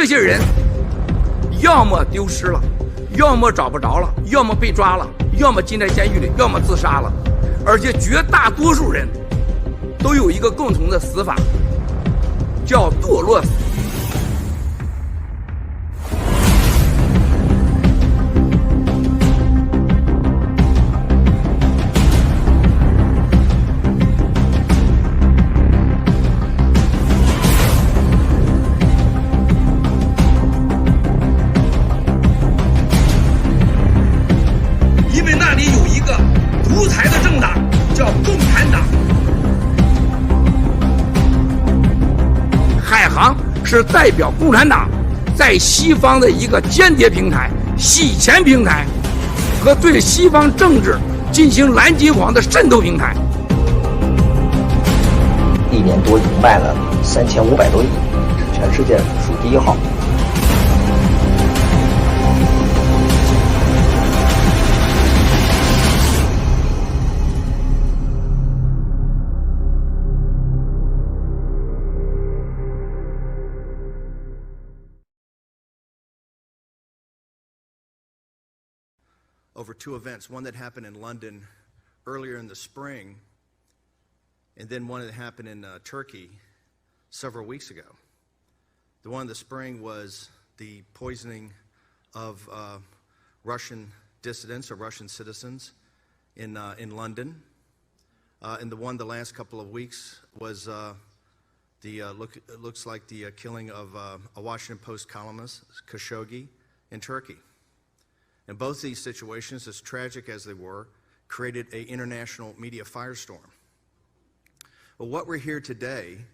这些人要么丢失了，要么找不着了，要么被抓了，要么进在监狱里，要么自杀了。而且绝大多数人都有一个共同的死法，叫堕落死。因为那里有一个独裁的政党，叫共产党。海航是代表共产党在西方的一个间谍平台、洗钱平台和对西方政治进行蓝金黄的渗透平台。1年多已经卖了3500多亿，是全世界数第1号。Over 2 events, one that happened in London earlier in the spring, and then one that happened in Turkey several weeks ago. The one in the spring was the poisoning of Russian dissidents or Russian citizens in London. And the one the last couple of weeks was looks like the killing of a Washington Post columnist, Khashoggi, in Turkey. And both these situations, as tragic as they were, created an international media firestorm. Well, what we're here today,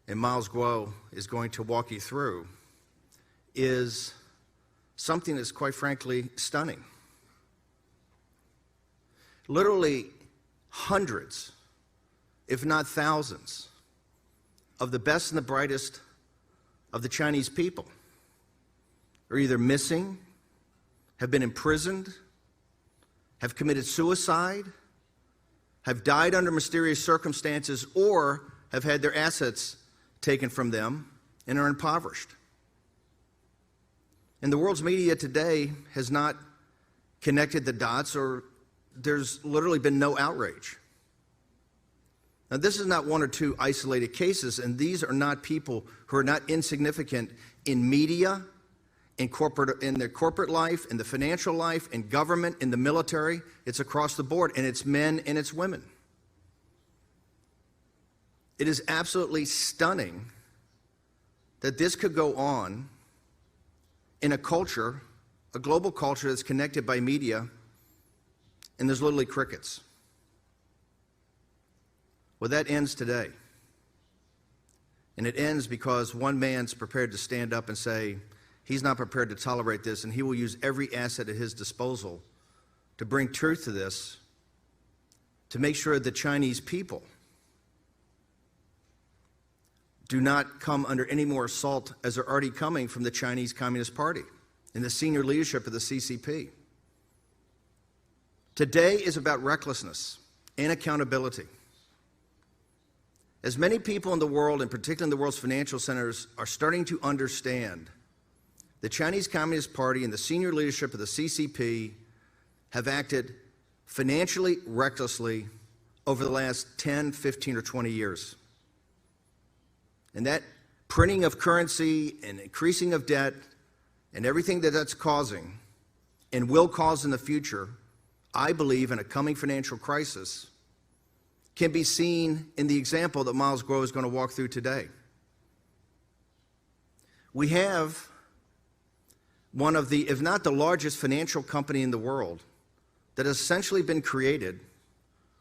and Miles Guo is going to walk you through, is something that's quite frankly stunning. Literally hundreds, if not thousands, of the best and the brightest of the Chinese people are either missing, have been imprisoned, have committed suicide, have died under mysterious circumstances, or have had their assets taken from them and are impoverished. And the world's media today has not connected the dots, or there's literally been no outrage. Now, this is not 1 or 2 isolated cases, and these are not people who are not insignificant in media, in their corporate life, in the financial life, in government, in the military. It's across the board, and it's men and it's women. It is absolutely stunning that this could go on in a culture, a global culture that's connected by media, and there's literally crickets. Well, that ends today. And it ends because one man's prepared to stand up and say, he's not prepared to tolerate this, and he will use every asset at his disposal to bring truth to this, to make sure the Chinese people do not come under any more assault as they're already coming from the Chinese Communist Party and the senior leadership of the CCP. Today is about recklessness and accountability. As many people in the world, and particularly in the world's financial centers, are starting to understand, the Chinese Communist Party and the senior leadership of the CCP have acted financially recklessly over the last 10, 15, or 20 years. And that printing of currency and increasing of debt and everything that that's causing and will cause in the future, I believe, in a coming financial crisis, can be seen in the example that Miles Guo is going to walk through today. We have one of the, if not the largest financial company in the world, that has essentially been created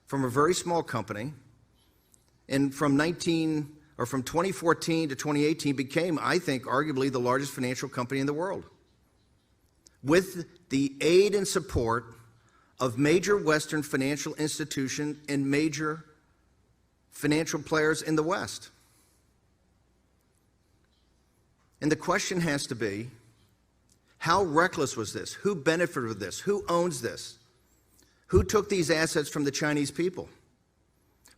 from a very small company, and from 2014 to 2018 became, I think, arguably the largest financial company in the world, with the aid and support of major Western financial institutions and major financial players in the West. And the question has to be, how reckless was this? Who benefited from this? Who owns this? Who took these assets from the Chinese people?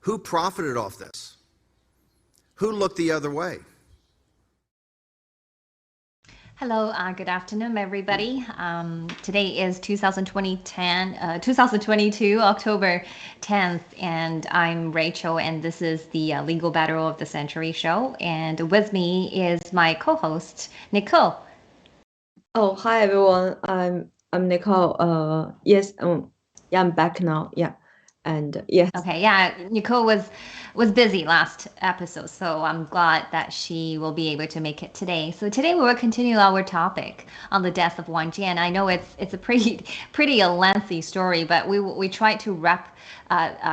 Who profited off this? Who looked the other way? Hello, good afternoon, everybody. Today is 2022, October 10th, and I'm Rachel, and this is the Legal Battle of the Century show. And with me is my co-host, Nicole. Oh, hi everyone. I'm Nicole. Yes. Yeah, I'm back now. Yeah, and yes. Okay, yeah, Nicole was busy last episode, so I'm glad that she will be able to make it today. So today we will continue our topic on the death of Wang Jian. I know it's a pretty a lengthy story, but we tried to wrap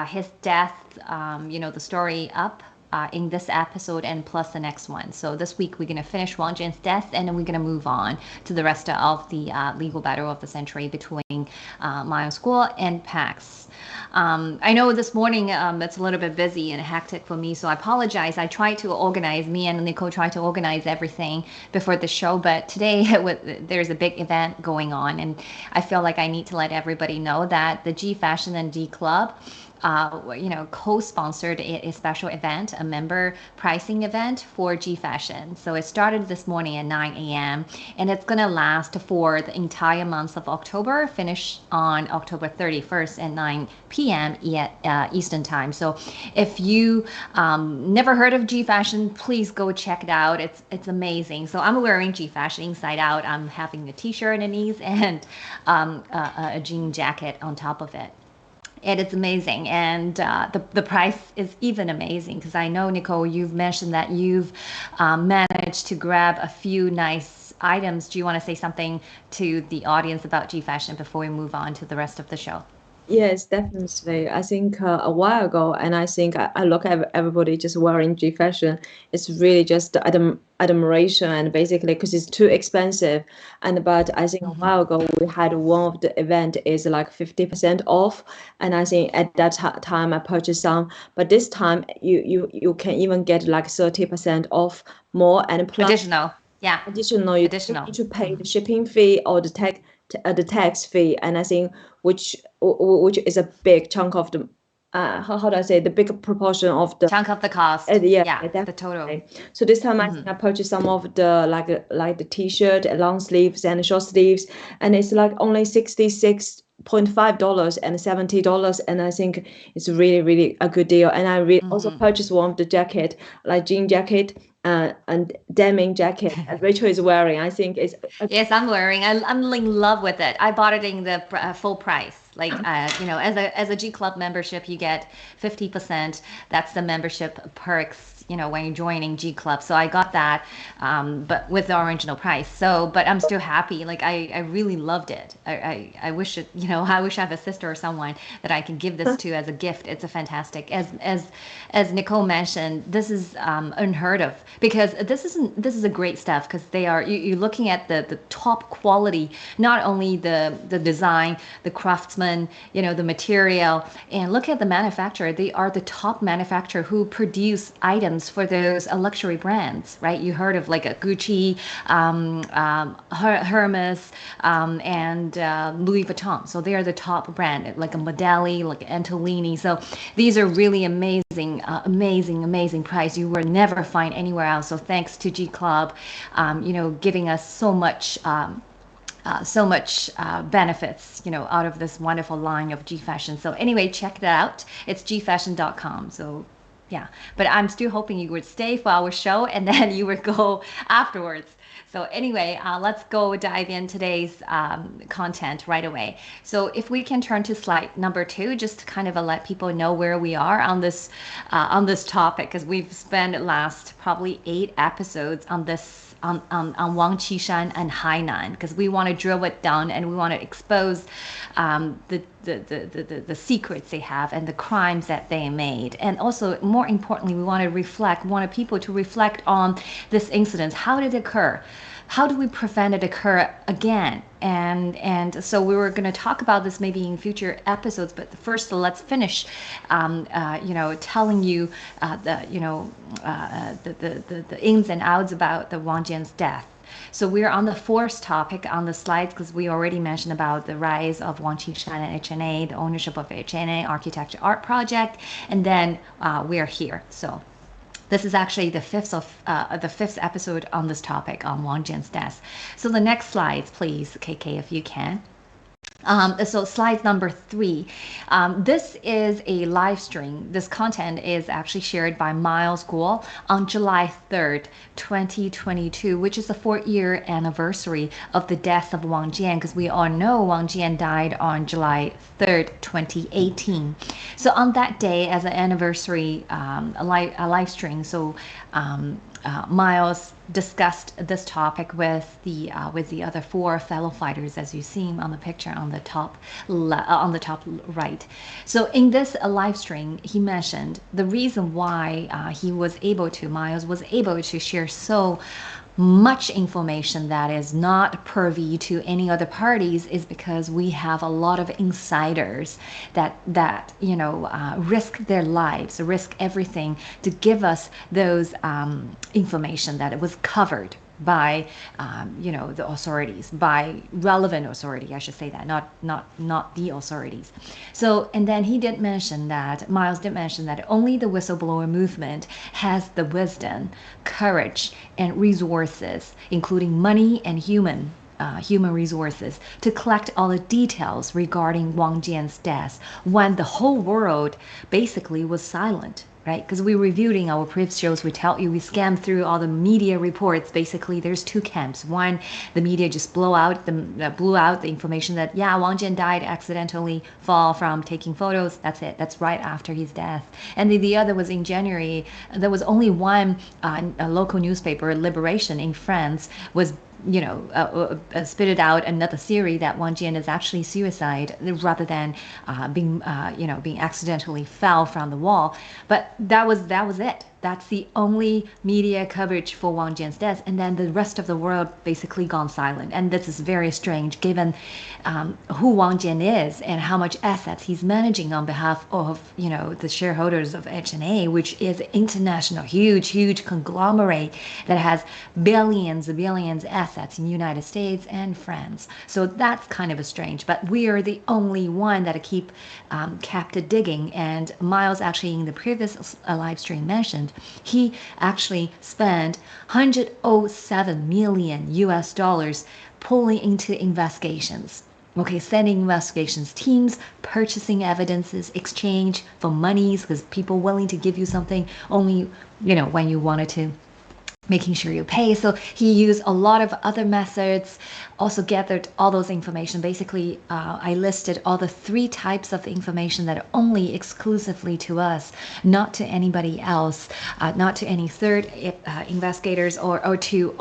his death, the story up. In this episode and plus the next one. So this week we're going to finish Wang Jian's death, and then we're going to move on to the rest of the legal battle of the century between my school and PAX. I know this morning it's a little bit busy and hectic for me, so I apologize. I tried to organize, me and Nicole tried to organize everything before the show, but today there's a big event going on, and I feel like I need to let everybody know that the G Fashion and G Club co-sponsored a special event, a member pricing event for G Fashion. So it started this morning at 9 a.m. and it's going to last for the entire month of October, finish on October 31st at 9 p.m. Eastern time. So if you never heard of G Fashion, please go check it out. It's amazing. So I'm wearing G Fashion inside out. I'm having a t-shirt underneath and a jean jacket on top of it. And it's amazing, and the price is even amazing, because I know, Nicole, you've mentioned that you've managed to grab a few nice items. Do you want to say something to the audience about G Fashion before we move on to the rest of the show? Yes, definitely. I think a while ago, and I think I look at everybody just wearing G Fashion. It's really just admiration, and basically because it's too expensive. But I think a while ago we had one of the event is like 50% off, and I think at that time I purchased some. But this time you can even get like 30% off more, and plus additional. You need to pay the shipping fee or the tax fee, and I think which is a big chunk of the how do I say, the big proportion of the chunk of the cost. The total. So this time I think I purchased some of the like the t-shirt, long sleeves and short sleeves, and it's like only $66.5 and $70, and I think it's really a good deal. And I also purchased one of the jacket, like jean jacket and denim jacket that Rachel is wearing. I think it's yes, I'm wearing. I'm in love with it. I bought it in the full price. Like as a G Club membership, you get 50%. That's the membership perks, when you're joining G Club. So I got that, but with the original price. So, but I'm still happy. Like I really loved it. I wish it, I wish I have a sister or someone that I can give this to as a gift. It's a fantastic. As Nicole mentioned, this is unheard of, because this is a great stuff, because they are you're looking at the top quality, not only the design, the craftsman, the material, and look at the manufacturer. They are the top manufacturer who produce items for those luxury brands, right? You heard of like a Gucci, Hermes, and Louis Vuitton. So they are the top brand, like a Modeli, like Antolini. So these are really amazing price you will never find anywhere else. So thanks to G Club, giving us so much benefits, out of this wonderful line of G Fashion. So anyway, check that out. It's gfashion.com. So yeah, but I'm still hoping you would stay for our show, and then you would go afterwards. So anyway, let's go dive in today's content right away. So if we can turn to slide number 2, just to kind of let people know where we are on this topic, because we've spent the last probably 8 episodes on this. On Wang Qishan and Hainan, because we want to drill it down and we want to expose the secrets they have and the crimes that they made, and also more importantly, we want people to reflect on this incident. How did it occur? How do we prevent it occur again? And so we were going to talk about this maybe in future episodes, but first let's finish, telling you the ins and outs about the Wang Jian's death. So we're on the 4th topic on the slides, because we already mentioned about the rise of Wang Qishan and HNA, the ownership of HNA Architecture Art Project, and then we're here. So This is actually the fifth episode on this topic on Wang Jian's death. So the next slides, please, KK, if you can. So slide number 3. This is a live stream. This content is actually shared by Miles Guo on July 3rd, 2022, which is the 4th-year anniversary of the death of Wang Jian, because we all know Wang Jian died on July 3rd, 2018. So on that day, as an anniversary, a live stream, so Miles discussed this topic with the other 4 fellow fighters, as you see on the picture on the top right. So in this live stream, he mentioned the reason why Miles was able to share so much information that is not privy to any other parties is because we have a lot of insiders that risk their lives, risk everything to give us those information that it was covered by the authorities, by relevant authority, I should say that, not the authorities. So, and then Miles did mention that only the whistleblower movement has the wisdom, courage, and resources, including money and human resources, to collect all the details regarding Wang Jian's death when the whole world basically was silent. Right? Because we reviewed in our previous shows, we scanned through all the media reports. Basically, there's 2 camps. One, the media just blew out the information that, Wang Jian died accidentally, fall from taking photos. That's it. That's right after his death. And the other was in January. There was only one local newspaper, Liberation in France, was spitted out another theory that Wang Jian is actually suicide rather than being accidentally fell from the wall. But that was it. That's the only media coverage for Wang Jian's death, and then the rest of the world basically gone silent. And this is very strange given who Wang Jian is and how much assets he's managing on behalf of the shareholders of H&A, which is international, huge conglomerate that has billions assets in the United States and France. So that's kind of strange. But we are the only one that kept digging. And Miles actually in the previous live stream mentioned he actually spent $107 million US pulling into investigations. Okay, sending investigations teams, purchasing evidences, exchange for monies, because people willing to give you something only, when you wanted to, making sure you pay. So he used a lot of other methods, also gathered all those information. Basically, I listed all the 3 types of information that are only exclusively to us, not to anybody else, not to any third investigators or to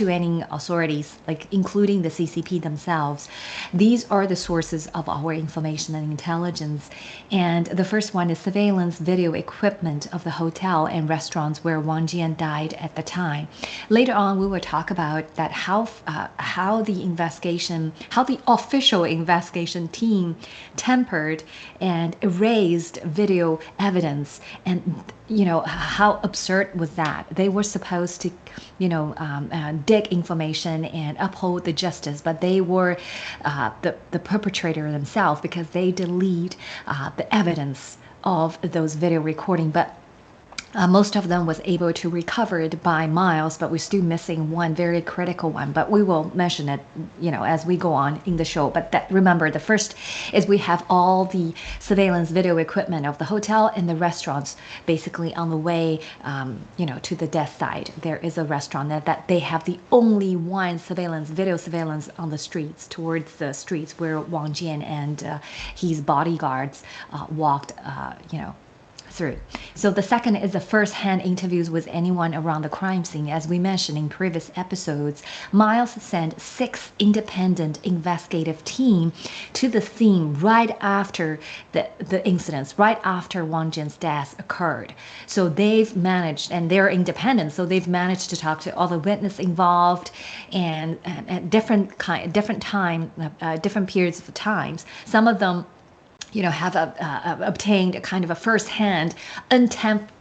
any authorities, like including the CCP themselves. These are the sources of our information and intelligence. And the first one is surveillance video equipment of the hotel and restaurants where Wang Jian died at the time. Later on, we will talk about that how the official investigation team tempered and erased video evidence, and how absurd was that? They were supposed to dig information and uphold the justice, but they were the perpetrator themselves, because they delete the evidence of those video recording. But most of them was able to recover it by Miles, but we're still missing one very critical one. But we will mention it, as we go on in the show. But remember, the first is we have all the surveillance video equipment of the hotel and the restaurants, basically on the way, to the death site. There is a restaurant that they have the only one video surveillance on the streets, towards the streets where Wang Jian and his bodyguards walked, through. So the second is the first-hand interviews with anyone around the crime scene. As we mentioned in previous episodes, Miles sent 6 independent investigative teams to the scene right after the incidents, right after Wang Jian's death occurred. So they've managed, and they're independent, so they've managed to talk to all the witnesses involved and at different periods of times. Some of them have obtained a kind of a first-hand,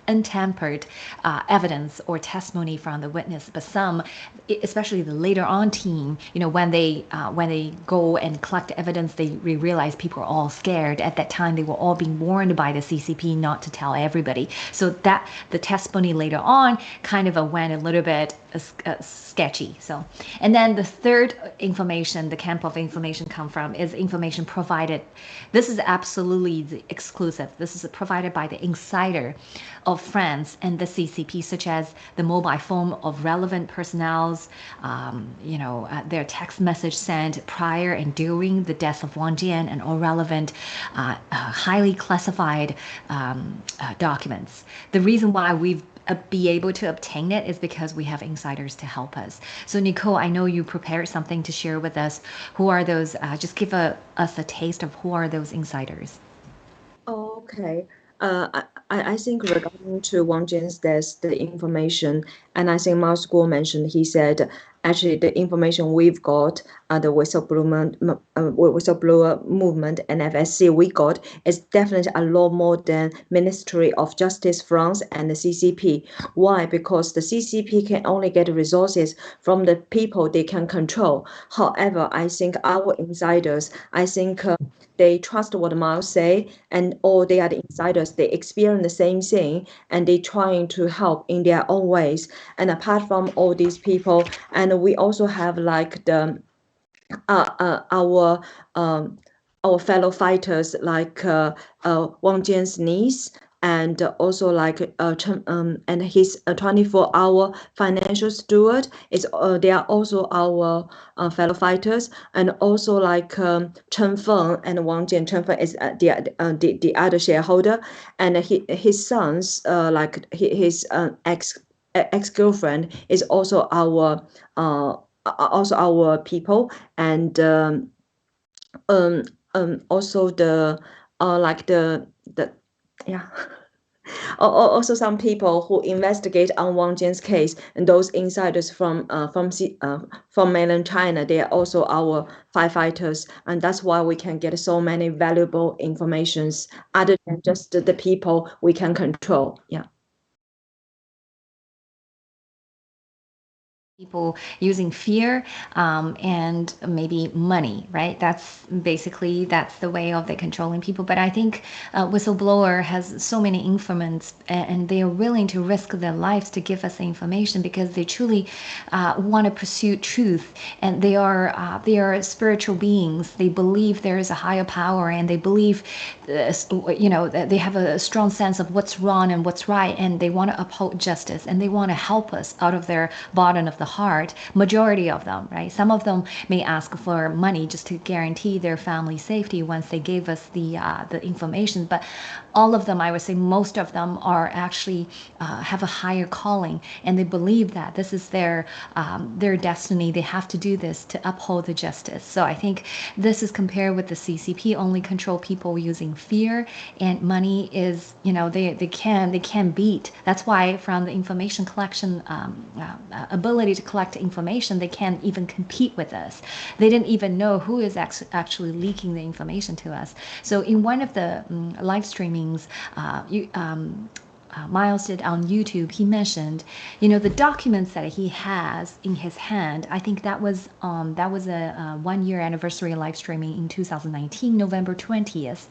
untampered evidence or testimony from the witness, but some, especially the later on team, when they go and collect evidence, they realize people are all scared. At that time, they were all being warned by the CCP not to tell everybody. So that the testimony later on kind of went a little bit sketchy. So, and then the third information, the camp of information come from is information provided. This is absolutely exclusive. This is provided by the insider of France and the CCP, such as the mobile phone of relevant personnel's, their text message sent prior and during the death of Wang Jian, and all relevant, highly classified documents. The reason why we've be able to obtain it is because we have insiders to help us. So Nicole, I know you prepared something to share with us. Who are those? Just give us a taste of who are those insiders. Okay. I think regarding to Wang Jian's death, the information, and I think Miles Guo mentioned, he said, actually the information we've got, the whistleblower movement, NFSC, we got is definitely a lot more than Ministry of Justice France and the CCP. Why? Because the CCP can only get resources from the people they can control. However, I think our insiders, they trust what Miles say, and all they are the insiders. They experience the same thing, and they trying to help in their own ways. And apart from all these people, and we also have like the our fellow fighters like Wang Jian's niece, and also like and his 24-hour financial steward is they are also our fellow fighters, and also like Chen Feng and Wang Jian. Chen Feng is the other shareholder, and his sons like his ex-girlfriend is also our people, and also the like the yeah. Also, some people who investigate on Wang Jian's case, and those insiders from mainland China, they are also our firefighters, and that's why we can get so many valuable informations other than just the people we can control. Yeah. People using fear and maybe money, right? That's the way of they controlling people. But I think whistleblower has so many informants, and they are willing to risk their lives to give us the information because they truly want to pursue truth, and they are spiritual beings. They believe there is a higher power, and they believe that they have a strong sense of what's wrong and what's right, and they want to uphold justice, and they want to help us out of their bottom of the heart. Majority of them, right? Some of them may ask for money just to guarantee their family safety once they gave us the information, but all of them, I would say most of them, are actually have a higher calling, and they believe that this is their destiny. They have to do this to uphold the justice. So I think this is compared with the CCP, only control people using fear, and money is, they can beat. That's why from the information collection ability to collect information, they can't even compete with us. They didn't even know who is actually leaking the information to us. So in one of the live streamings Miles did on YouTube, he mentioned, the documents that he has in his hand. I think that was a 1-year anniversary live streaming in 2019, November 20th.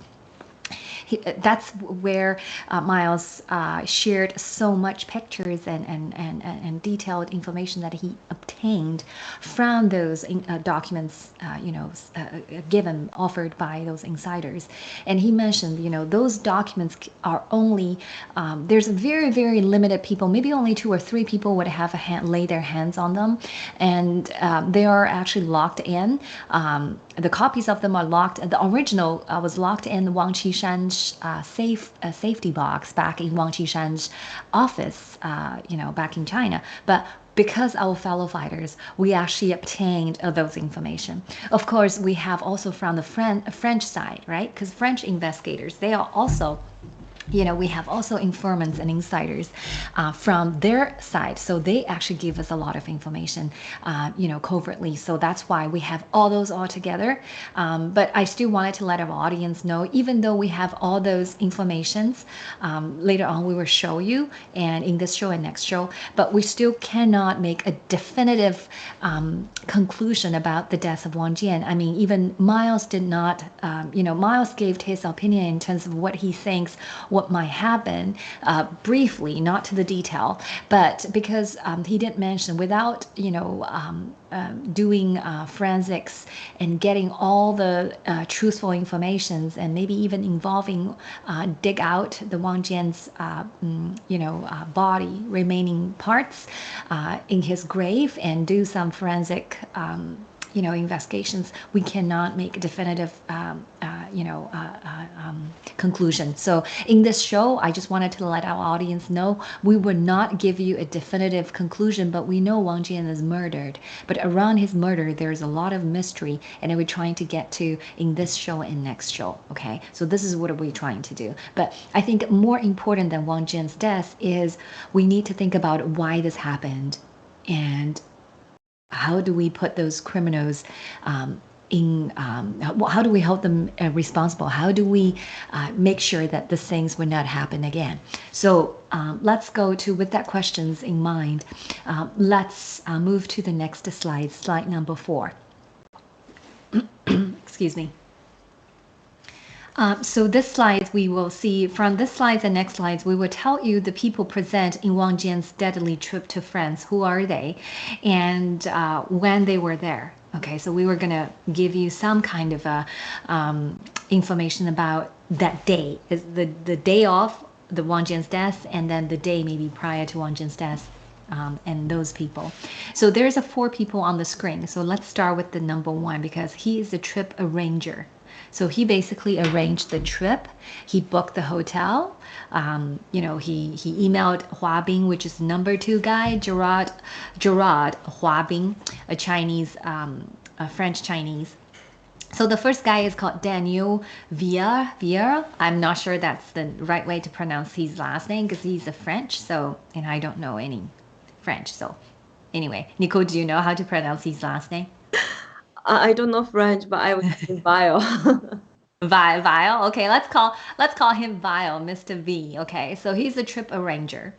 That's where Miles shared so much pictures and detailed information that he obtained from those documents, offered by those insiders. And he mentioned, those documents are only, there's a very, very limited people, maybe only 2 or 3 people would have lay their hands on them, and they are actually locked in. The copies of them are locked. The original was locked in Wang Qishan's safety box back in Wang Qishan's office, back in China. But because our fellow fighters, we actually obtained those information. Of course, we have also from the French side, right? Because French investigators, they are also we have also informants and insiders from their side. So they actually give us a lot of information, covertly. So that's why we have all those all together. But I still wanted to let our audience know, even though we have all those informations, later on we will show you, and in this show and next show, but we still cannot make a definitive conclusion about the death of Wang Jian. I mean, even Miles did not, Miles gave his opinion in terms of what he thinks, what might happen, briefly, not to the detail, but because he didn't mention, without doing forensics and getting all the truthful informations, and maybe even involving dig out the Wang Jian's body, remaining parts in his grave, and do some forensic investigations, we cannot make a definitive conclusion. So in this show, I just wanted to let our audience know, we will not give you a definitive conclusion, but we know Wang Jian is murdered. But around his murder, there's a lot of mystery, and we're trying to get to in this show and next show. Okay, so this is what we're trying to do. But I think more important than Wang Jian's death is we need to think about why this happened, and how do we put those criminals how do we hold them responsible? How do we make sure that the things will not happen again? So let's go to, with that questions in mind, let's move to the next slide, slide number 4. Excuse me. So this slide, we will see from this slide and next slides, we will tell you the people present in Wang Jian's deadly trip to France. Who are they? And when they were there. Okay, so we were going to give you some kind of information about that day. Is the day of the Wang Jian's death, and then the day maybe prior to Wang Jian's death. And those people. So there's 4 people on the screen. So let's start with the number 1, because he is the trip arranger. So he basically arranged the trip. He booked the hotel. He emailed Hua Bing, which is number 2 guy, Gerard Hua Bing, a Chinese, a French Chinese. So the first guy is called Daniel Vier. I'm not sure that's the right way to pronounce his last name, because he's a French. So, and I don't know any French. So anyway, Nicole, do you know how to pronounce his last name? I don't know French, but I was in bio. Vile. Okay, let's call him Vile, Mr. V. Okay, so he's a trip arranger,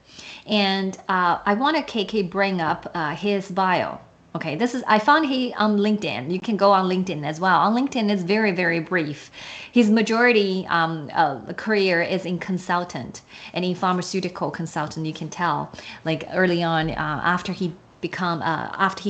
and I want to KK bring up his bio. Okay, I found he on LinkedIn. You can go on LinkedIn as well. On LinkedIn, it's very, very brief. His majority career is in consultant and in pharmaceutical consultant. You can tell, like early on, after he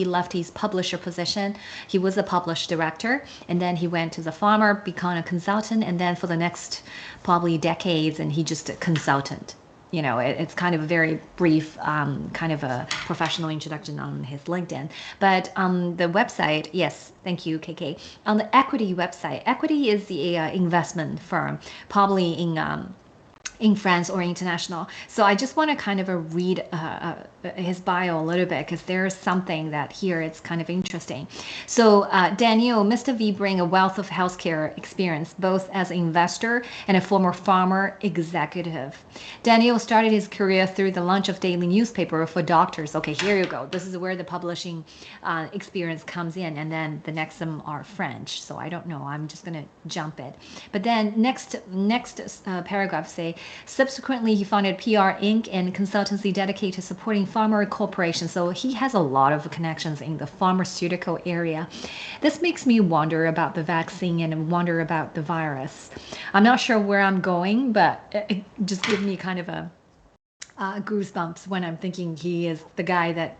left his publisher position, he was a published director, and then he went to the pharma, become a consultant, and then for the next probably decades, and he just a consultant. It's kind of a very brief, kind of a professional introduction on his LinkedIn. But on the website, yes, thank you, KK. On the Equity website, Equity is the investment firm, probably in France or international. So I just want to kind of read his bio a little bit, because there's something that here it's kind of interesting. So Daniel, Mr. V bring a wealth of healthcare experience, both as an investor and a former farmer executive. Daniel started his career through the launch of daily newspaper for doctors. Okay, here you go. This is where the publishing experience comes in, and then the next some are French. So I don't know. I'm just going to jump it. But then next paragraph say, subsequently, he founded PR Inc. and consultancy dedicated to supporting pharma corporations. So he has a lot of connections in the pharmaceutical area. This makes me wonder about the vaccine and wonder about the virus. I'm not sure where I'm going, but it just gives me kind of a goosebumps when I'm thinking he is the guy that,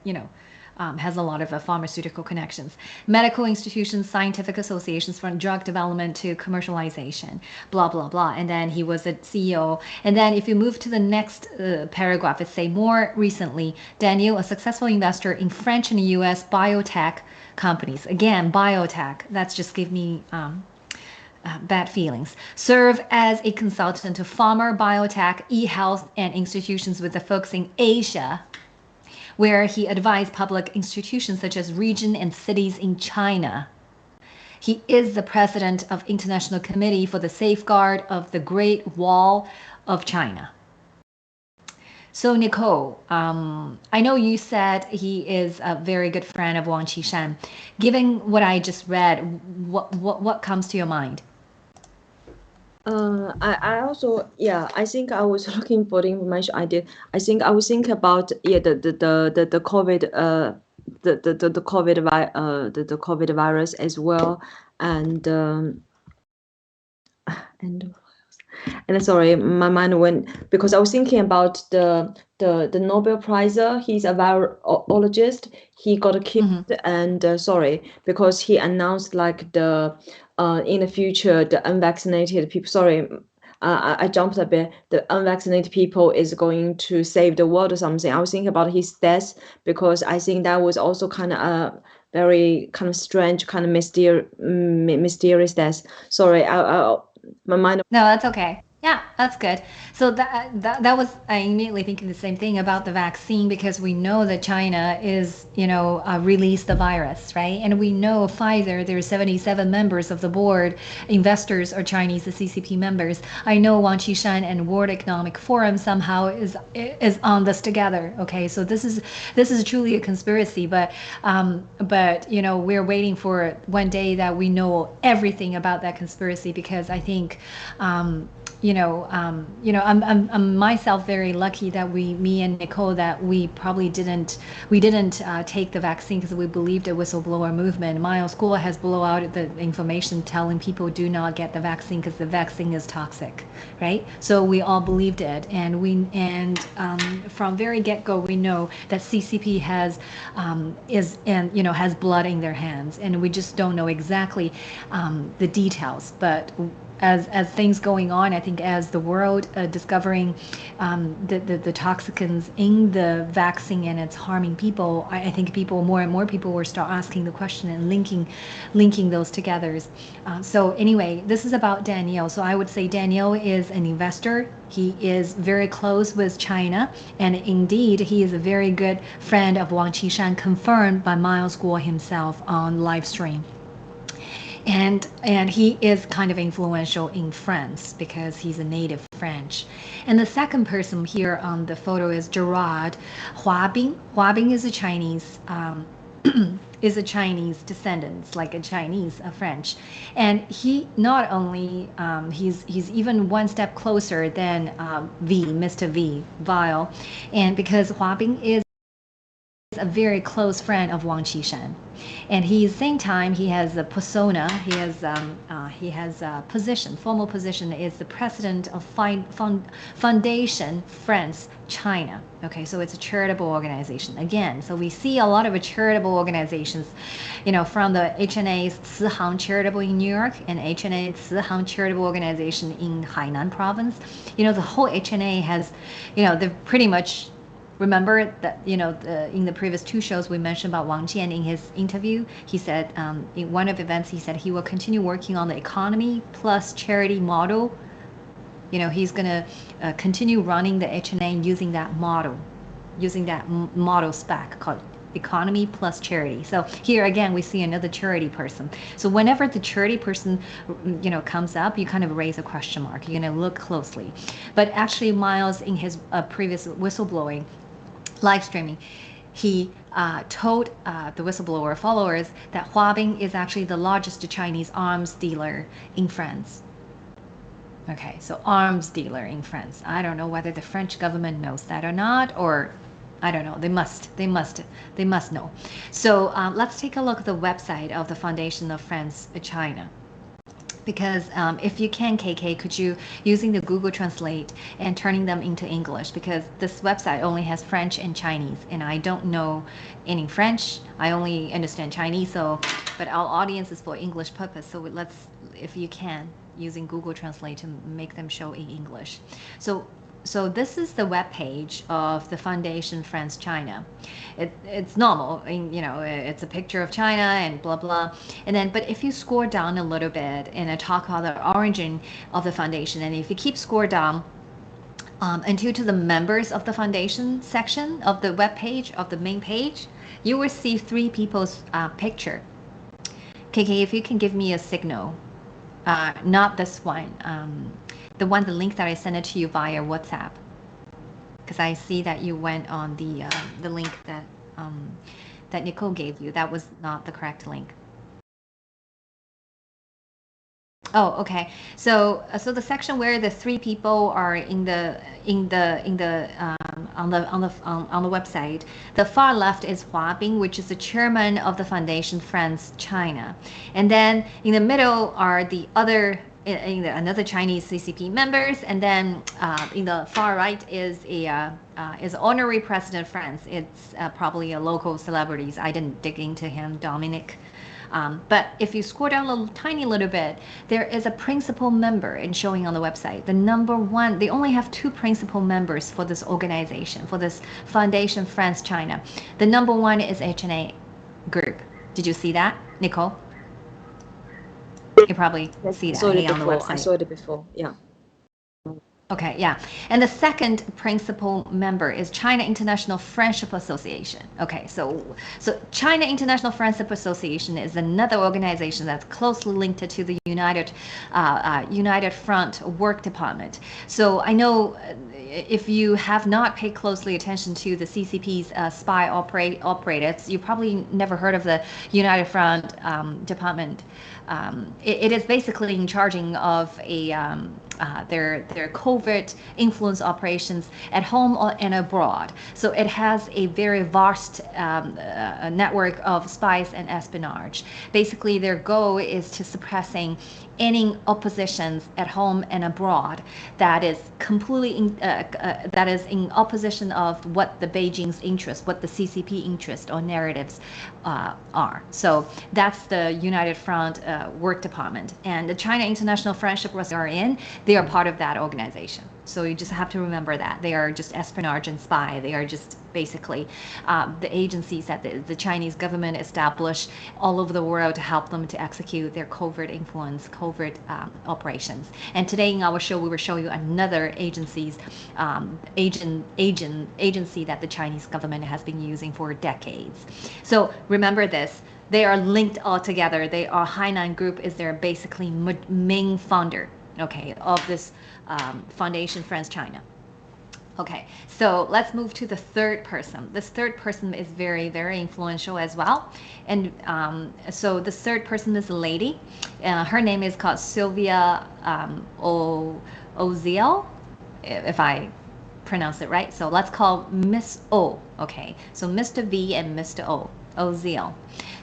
has a lot of pharmaceutical connections. Medical institutions, scientific associations, from drug development to commercialization, blah, blah, blah. And then he was a CEO. And then if you move to the next paragraph, it say more recently, Daniel, a successful investor in French and US biotech companies. Again, biotech, that's just give me bad feelings. Serve as a consultant to pharma, biotech, e-health, and institutions with a focus in Asia, where he advised public institutions such as regions and cities in China. He is the president of International Committee for the Safeguard of the Great Wall of China. So Nicole, I know you said he is a very good friend of Wang Qishan. Given what I just read, what comes to your mind? I also, yeah, I think I was looking for the information I did. I think I was thinking about the COVID the COVID virus as well, and and sorry, my mind went because I was thinking about the Nobel Prize. He's a virologist. He got killed, and sorry, because he announced like the in the future the unvaccinated people. Sorry, I jumped a bit. The unvaccinated people is going to save the world or something. I was thinking about his death because I think that was also kind of a very kind of strange, kind of mysterious death. Sorry, my mind. No, that's okay. Yeah, that's good. So that was, I immediately thinking the same thing about the vaccine, because we know that China is, released the virus, right? And we know Pfizer, there's 77 members of the board, investors are Chinese, the CCP members. I know Wang Qishan and World Economic Forum somehow is on this together. Okay, so this is truly a conspiracy, but we're waiting for one day that we know everything about that conspiracy, because I think I'm myself very lucky that me and Nicole, that we probably didn't take the vaccine because we believed a whistleblower movement. My school has blown out the information telling people do not get the vaccine because the vaccine is toxic, right? So we all believed it, and from very get-go we know that CCP has blood in their hands, and we just don't know exactly the details, but as things going on, I think as the world discovering the toxicants in the vaccine and it's harming people, I think more and more people will start asking the question and linking those together. So anyway, this is about Daniel. So I would say Daniel is an investor. He is very close with China, and indeed he is a very good friend of Wang Qishan, confirmed by Miles Guo himself on live stream. And he is kind of influential in France because he's a native French. And the second person here on the photo is Gerard Huabing. Huabing is a Chinese descendant, like a Chinese, a French. And he not only he's even one step closer than Mr. V, Vile, and because Huabing is a very close friend of Wang Qishan, and same time he has a persona. He has a position, formal position, is the president of Foundation France China. Okay, so it's a charitable organization again. So we see a lot of charitable organizations, from the HNA's Cihang Charitable in New York and HNA Cihang Charitable Organization in Hainan Province. The whole HNA has, they're pretty much. Remember that, in the previous two shows we mentioned about Wang Jian in his interview, he said in one of the events, he said he will continue working on the economy plus charity model. He's going to continue running the HNA using that model spec called economy plus charity. So here again, we see another charity person. So whenever the charity person, comes up, you kind of raise a question mark. You're going to look closely. But actually, Miles, in his previous whistleblowing, live streaming, he told the whistleblower followers that Huabing is actually the largest Chinese arms dealer in France. Okay, so arms dealer in France. I don't know whether the French government knows that or not, or I don't know. They must know. So let's take a look at the website of the Foundation of France China. Because if you can, KK, could you, using the Google Translate and turning them into English, because this website only has French and Chinese, and I don't know any French. I only understand Chinese, but our audience is for English purpose. So let's, if you can, using Google Translate to make them show in English. So this is the web page of the Foundation France China. It's normal, it's a picture of China and blah blah. And then, but if you scroll down a little bit and I talk about the origin of the foundation, and if you keep scroll down until to the members of the foundation section of the web page of the main page, you will see three people's picture. KK, if you can give me a signal, not this one. the link that I sent it to you via WhatsApp. Because I see that you went on the link that that Nicole gave you. That was not the correct link. Oh, okay. So the section where the three people are on the website, the far left is Hua Bing, which is the chairman of the Foundation France China, and then in the middle are the other another Chinese CCP members, and then in the far right is honorary president of France. It's probably a local celebrities. I didn't dig into him, Dominic. But if you scroll down a tiny little bit, there is a principal member in showing on the website. The number one, they only have two principal members for this organization, for this Foundation France China. The number one is HNA Group. Did you see that, Nicole? You probably see that on the website. I saw it before, yeah. Okay, yeah. And the second principal member is China International Friendship Association. Okay, so China International Friendship Association is another organization that's closely linked to the United Front Work Department. So I know if you have not paid closely attention to the CCP's spy operators, you probably never heard of the United Front Department. It is basically in charging of their covert influence operations at home and abroad. So it has a very vast network of spies and espionage. Basically, their goal is to suppressing any oppositions at home and abroad that is completely in opposition of what the Beijing's interest, what the CCP interest or narratives are. So that's the United Front Work Department, and the China International Friendship they are part of that organization. So you just have to remember that they are just espionage and spy. They are just basically the agencies that the Chinese government established all over the world to help them to execute their covert influence, covert operations. And today in our show, we will show you another agency that the Chinese government has been using for decades. So remember this. They are linked all together. They are Hainan Group is their basically main founder, okay, of this Foundation France China. Okay, so let's move to the third person. This third person is very, very influential as well. And so the third person is a lady. Her name is called Sylvia Oziel, if I pronounce it right. So let's call Miss O, okay? So Mr. V and Mr. O, Oziel.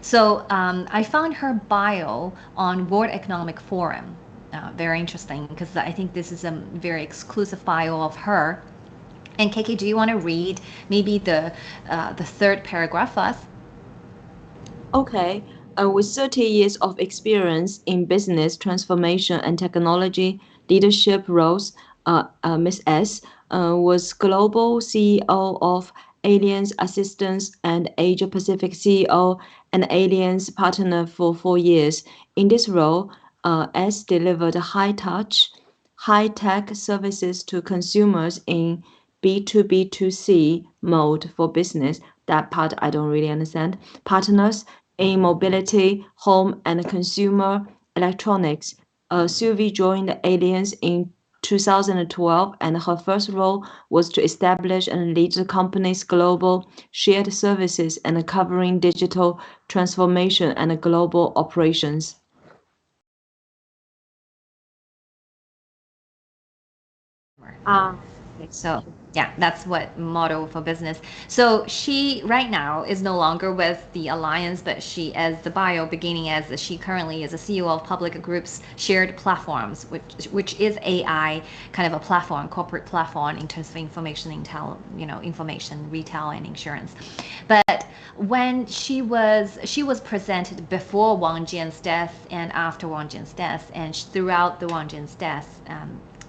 So I found her bio on World Economic Forum. Very interesting, because I think this is a very exclusive bio of her. And KK, do you want to read maybe the third paragraph for us? Okay. With 30 years of experience in business transformation and technology leadership roles, Ms. S was global CEO of Allianz Assistance and Asia Pacific CEO and Allianz partner for 4 years. In this role, S delivered high-touch, high-tech services to consumers in B2B2C mode for business. That part I don't really understand. Partners in mobility, home, and consumer electronics. Sylvie joined Allianz in 2012, and her first role was to establish and lead the company's global shared services and covering digital transformation and global operations. So yeah, that's what motto for business. So she right now is no longer with the Alliance, but she, as the bio beginning as she currently is a CEO of Public Group's shared platforms, which is AI kind of a platform, corporate platform in terms of information information, retail and insurance. But when she was presented before Wang Jian's death and after Wang Jian's death, and throughout the Wang Jian's death,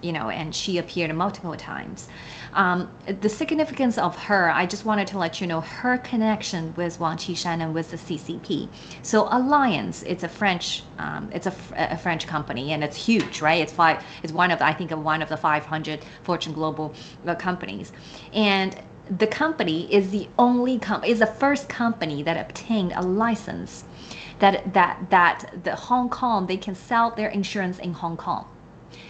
and she appeared multiple times. The significance of her, I just wanted to let you know her connection with Wang Qishan and with the CCP. So Alliance, it's a French company, and it's huge, right? It's one of the 500 Fortune Global companies, and the company is the first company that obtained a license that the Hong Kong, they can sell their insurance in Hong Kong.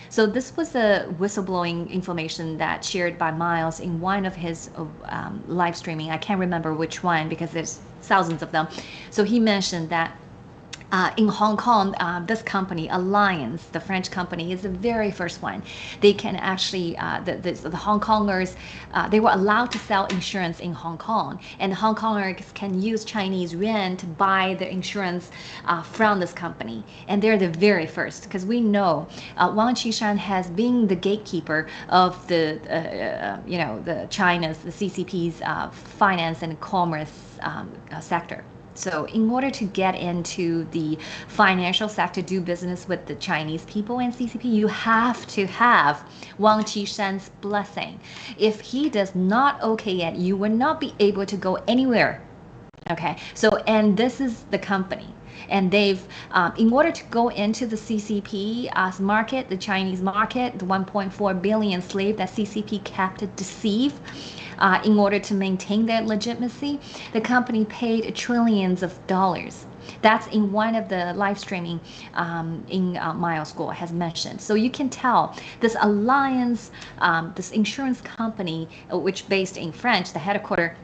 So this was a whistleblowing information that shared by Miles in one of his live streaming. I can't remember which one because there's thousands of them. So he mentioned that in Hong Kong, this company, Alliance, the French company, is the very first one. They can actually, the Hong Kongers, they were allowed to sell insurance in Hong Kong. And Hong Kongers can use Chinese yuan to buy the insurance from this company. And they're the very first, because we know Wang Qishan has been the gatekeeper of the, the China's, the CCP's finance and commerce sector. So in order to get into the financial sector, do business with the Chinese people and CCP, you have to have Wang Qishan's blessing. If he does not okay it, you will not be able to go anywhere. Okay, so, and this is the company. And they've, in order to go into the CCP market, the Chinese market, the 1.4 billion slave that CCP kept deceive, in order to maintain their legitimacy, the company paid trillions of dollars. That's in one of the live streaming in Miles School has mentioned. So you can tell this alliance, this insurance company, which based in France, the headquarters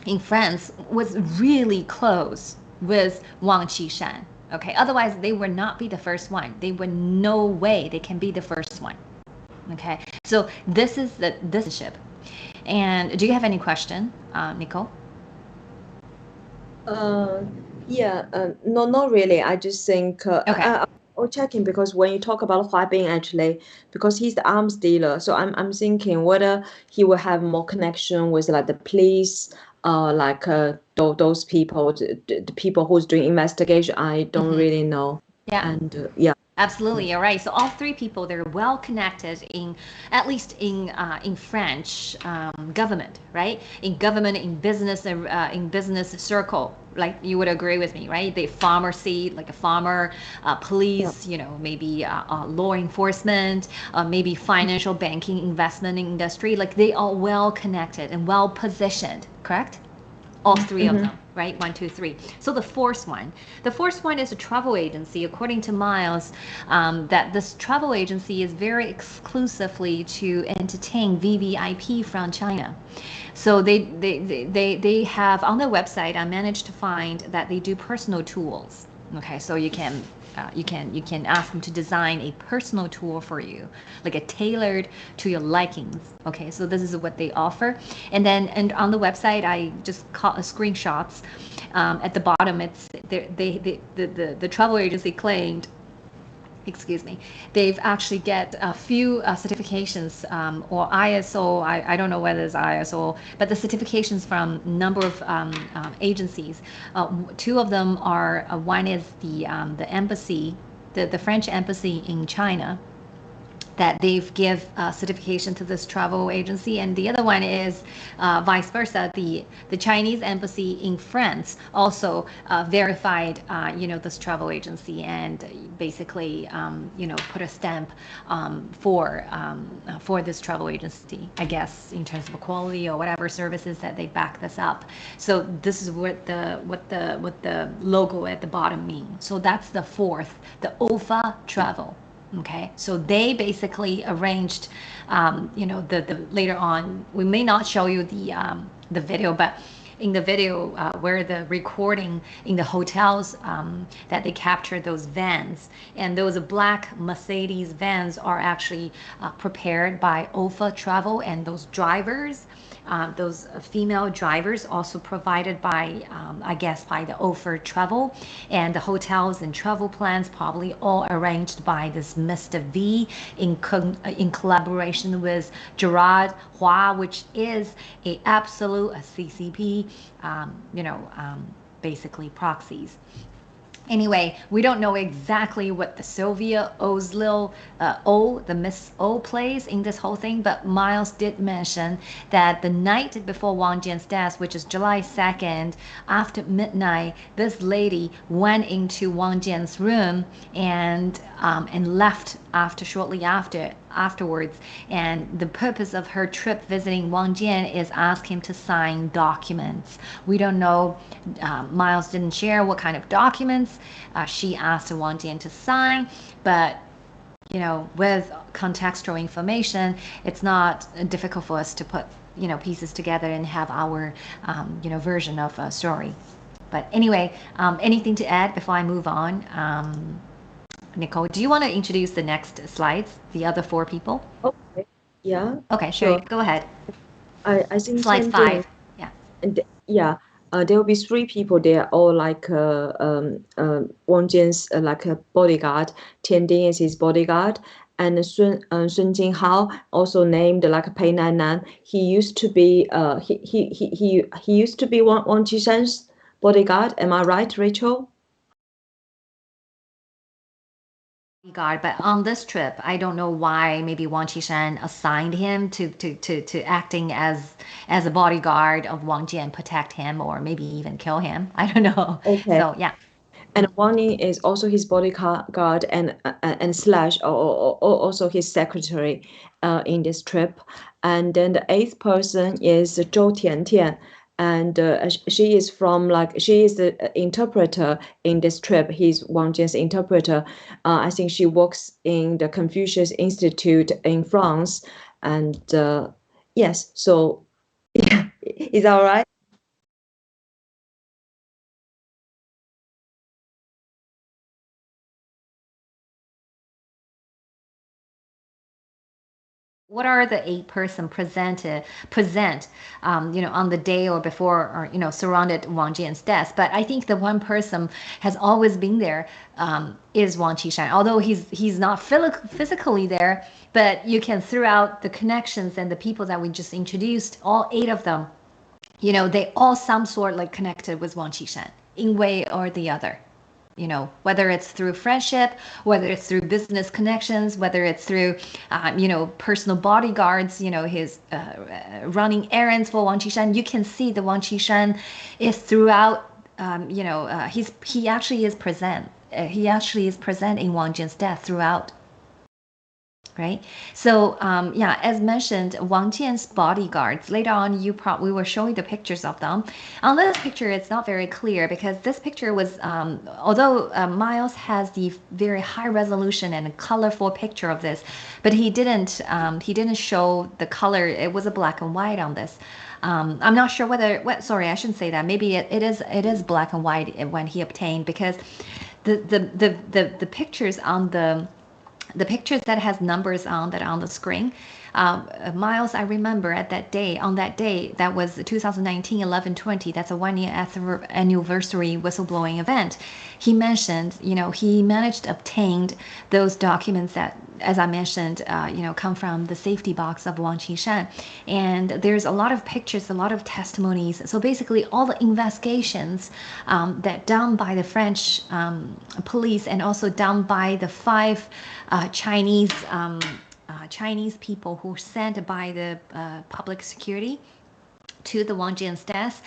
in France, was really close with Wang Qishan. Okay, otherwise they would not be the first one. They would no way they can be the first one. Okay, so this is the ship. And do you have any question, Nicole? Yeah, no, not really. I just think Okay. I'm checking because when you talk about Hua Bin, actually, because he's the arms dealer, so I'm thinking whether he will have more connection with like the police, those people, the people who's doing investigation. I don't really know. Yeah. And yeah. Absolutely, you're right. So all three people, they're well connected in, at least in French government, right? In government, in business circle, like you would agree with me, right? The pharmacy, like a farmer, police, maybe law enforcement, maybe financial banking, investment industry, like they are well connected and well positioned, correct? All three of them, right? 1, 2, 3. So the fourth one is a travel agency. According to Miles, that this travel agency is very exclusively to entertain VVIP from China. So they have on their website. I managed to find that they do personal tools. Okay, so you can ask them to design a personal tool for you, like a tailored to your likings. Okay, so this is what they offer. And on the website, I just caught screenshots. At the bottom, it's the travel agency claimed, excuse me, they've actually get a few certifications or ISO. I don't know whether it's ISO, but the certifications from a number of agencies. Two of them are, one is the embassy, the French embassy in China, that they've give certification to this travel agency, and the other one is vice versa. The Chinese embassy in France also verified, this travel agency, and basically, put a stamp for this travel agency, I guess, in terms of quality or whatever services that they back this up. So this is what the logo at the bottom means. So that's the fourth, the OFA Travel. Okay, so they basically arranged, the later on, we may not show you the video, but in the video where the recording in the hotels that they captured those vans, and those black Mercedes vans are actually prepared by OFA Travel, and those drivers, those female drivers also provided by, I guess, by the OFA Travel, and the hotels and travel plans probably all arranged by this Mr. V in collaboration with Gerard Hua, which is a absolute CCP, basically proxies. Anyway, we don't know exactly what the Sylvia Oslil the Miss O plays in this whole thing, but Miles did mention that the night before Wang Jian's death, which is July 2nd, after midnight, this lady went into Wang Jian's room and left shortly afterwards. And the purpose of her trip visiting Wang Jian is ask him to sign documents. We don't know. Miles didn't share what kind of documents she asked Wang Jian to sign, but with contextual information, it's not difficult for us to put, pieces together and have our, version of a story. But anyway, anything to add before I move on? Nicole, do you want to introduce the next slides, the other 4 people? Okay. Yeah. Okay, Sure. Go ahead. I think Slide 5. Yeah. And there will be 3 people. They are all like Wang Jian's like a bodyguard. Tian Ding is his bodyguard, and Sun Jinghao, also named like Pei Nannan. He used to be he used to be Wang Qishan's bodyguard. Am I right, Rachel? Bodyguard, but on this trip, I don't know why. Maybe Wang Qishan assigned him to acting as a bodyguard of Wang Jian, protect him, or maybe even kill him. I don't know. Okay. So yeah. And Wang Ning is also his bodyguard and slash or also his secretary in this trip. And then the 8th person is Zhou Tiantian. And she is the interpreter in this trip. He's Wang Jian's interpreter. I think she works in the Confucius Institute in France. And yes, so yeah, is that all right? What are the 8 person present, on the day or before, or, surrounded Wang Jian's death? But I think the one person has always been there, is Wang Qishan. Although he's not physically there, but you can throughout the connections and the people that we just introduced, all 8 of them, they all some sort like connected with Wang Qishan in way or the other. Whether it's through friendship, whether it's through business connections, whether it's through, personal bodyguards, his running errands for Wang Qishan. You can see the Wang Qishan is throughout, he actually is present. He actually is present in Wang Jian's death throughout. Right. So, as mentioned, Wang Jian's bodyguards, later on, we were showing the pictures of them. On this picture, it's not very clear because this picture was, although Miles has the very high resolution and colorful picture of this, but he didn't show the color. It was a black and white on this. I'm not sure sorry, I shouldn't say that. Maybe it is black and white when he obtained, because the pictures on the pictures that has numbers on the screen, Miles, I remember on that day, that was 2019 11/20, that's a 1-year anniversary whistleblowing event. He mentioned, he managed to obtain those documents that, as I mentioned, come from the safety box of Wang Qishan. And there's a lot of pictures, a lot of testimonies. So basically all the investigations that done by the French police, and also done by the 5 Chinese people who were sent by the public security to the Wang Jian's death,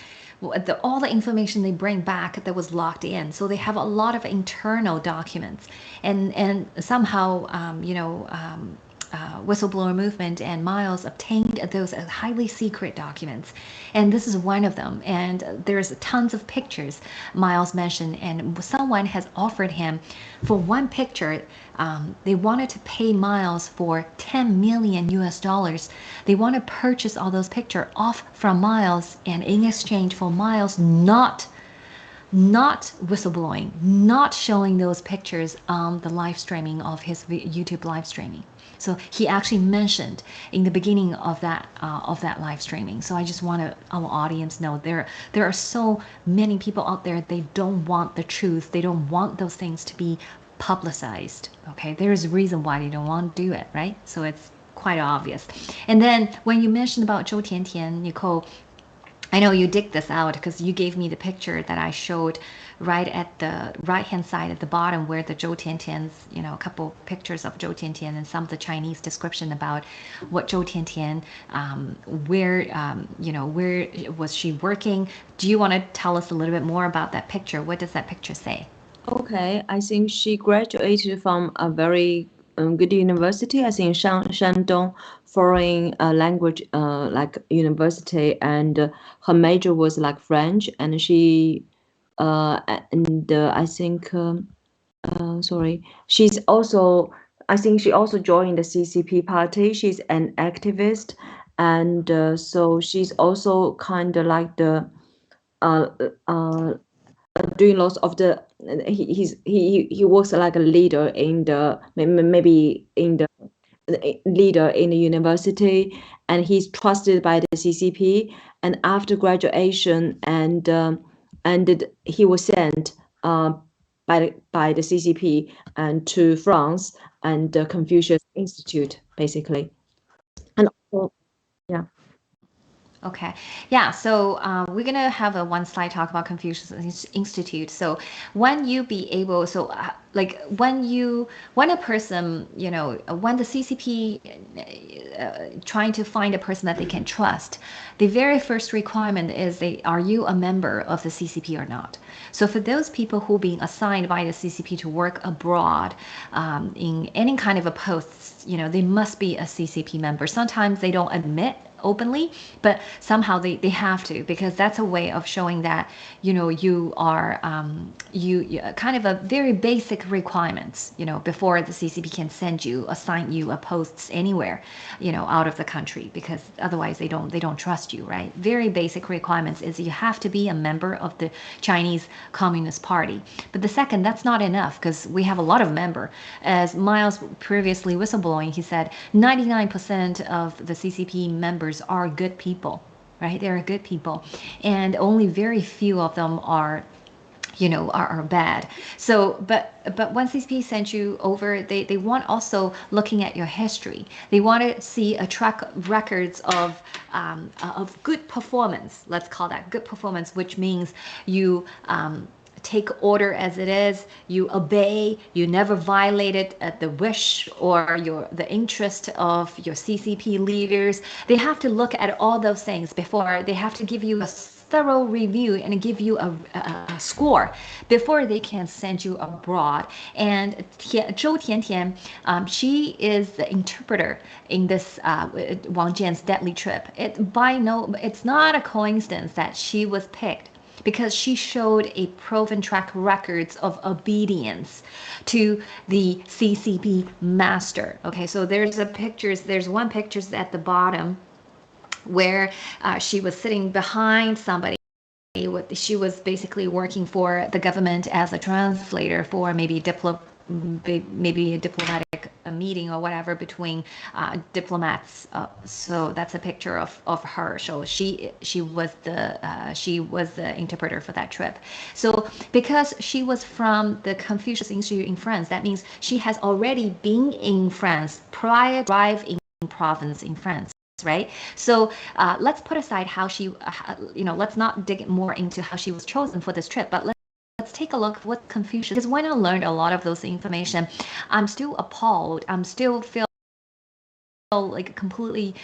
all the information they bring back that was locked in. So they have a lot of internal documents, and somehow, whistleblower movement and Miles obtained those highly secret documents, and this is one of them. And there's tons of pictures Miles mentioned, and someone has offered him for one picture. They wanted to pay Miles for $10 million US. They want to purchase all those pictures off from Miles, and in exchange for Miles not whistleblowing, not showing those pictures on the live streaming of his YouTube live streaming. So he actually mentioned in the beginning of that live streaming. So I just want our audience know there are so many people out there. They don't want the truth. They don't want those things to be publicized. Okay, there's a reason why they don't want to do it, right? So it's quite obvious. And then when you mentioned about Zhou Tiantian, Nicole, I know you dig this out because you gave me the picture that I showed right at the right-hand side at the bottom, where the Zhou Tiantian's, a couple pictures of Zhou Tiantian and some of the Chinese description about what Zhou Tiantian, where was she working? Do you want to tell us a little bit more about that picture? What does that picture say? Okay, I think she graduated from a very good university. I think Shandong foreign language university, and her major was like French, and she I think sorry, she's also I think she also joined the CCP party. She's an activist, and so she's also kind of like the doing lots of the he works like a leader in the maybe in the leader in the university, and he's trusted by the CCP. And after graduation, he was sent by the CCP and to France and the Confucius Institute, basically. And also, yeah. Okay. Yeah. So we're gonna have a one slide talk about Confucius Institute. So when you be able, so like when a person, when the CCP trying to find a person that they can trust, the very first requirement is are you a member of the CCP or not? So for those people who being assigned by the CCP to work abroad in any kind of a post, they must be a CCP member. Sometimes they don't admit openly, but somehow they have to, because that's a way of showing that you are you kind of a very basic requirements before the CCP can assign you a posts anywhere out of the country, because otherwise they don't trust you, right? Very basic requirements is you have to be a member of the Chinese Communist Party. But the second, that's not enough, because we have a lot of member. As Miles previously whistleblowing, he said 99% of the CCP members are good people, right? They're good people, and only very few of them are bad. So but once CCP sent you over, they want also looking at your history. They want to see a track records of good performance. Let's call that good performance, which means you take order as it is, you obey, you never violate it at the wish or the interest of your CCP leaders. They have to look at all those things before they have to give you a thorough review and give you a score before they can send you abroad. And Zhou Tiantian, she is the interpreter in this Wang Jian's deadly trip. It's not a coincidence that she was picked, because she showed a proven track records of obedience to the CCP master. Okay, so there's one picture at the bottom where she was sitting behind somebody. She was basically working for the government as a translator for maybe a diplomatic meeting or whatever between diplomats. So that's a picture of her. So she was the interpreter for that trip. So because she was from the Confucius Institute in France, that means she has already been in France prior to arriving in province in France. Right? So let's put aside how she, let's not dig more into how she was chosen for this trip, but let's take a look at what Confucius, because when I learned a lot of those information, I'm still appalled. I'm still feel like completely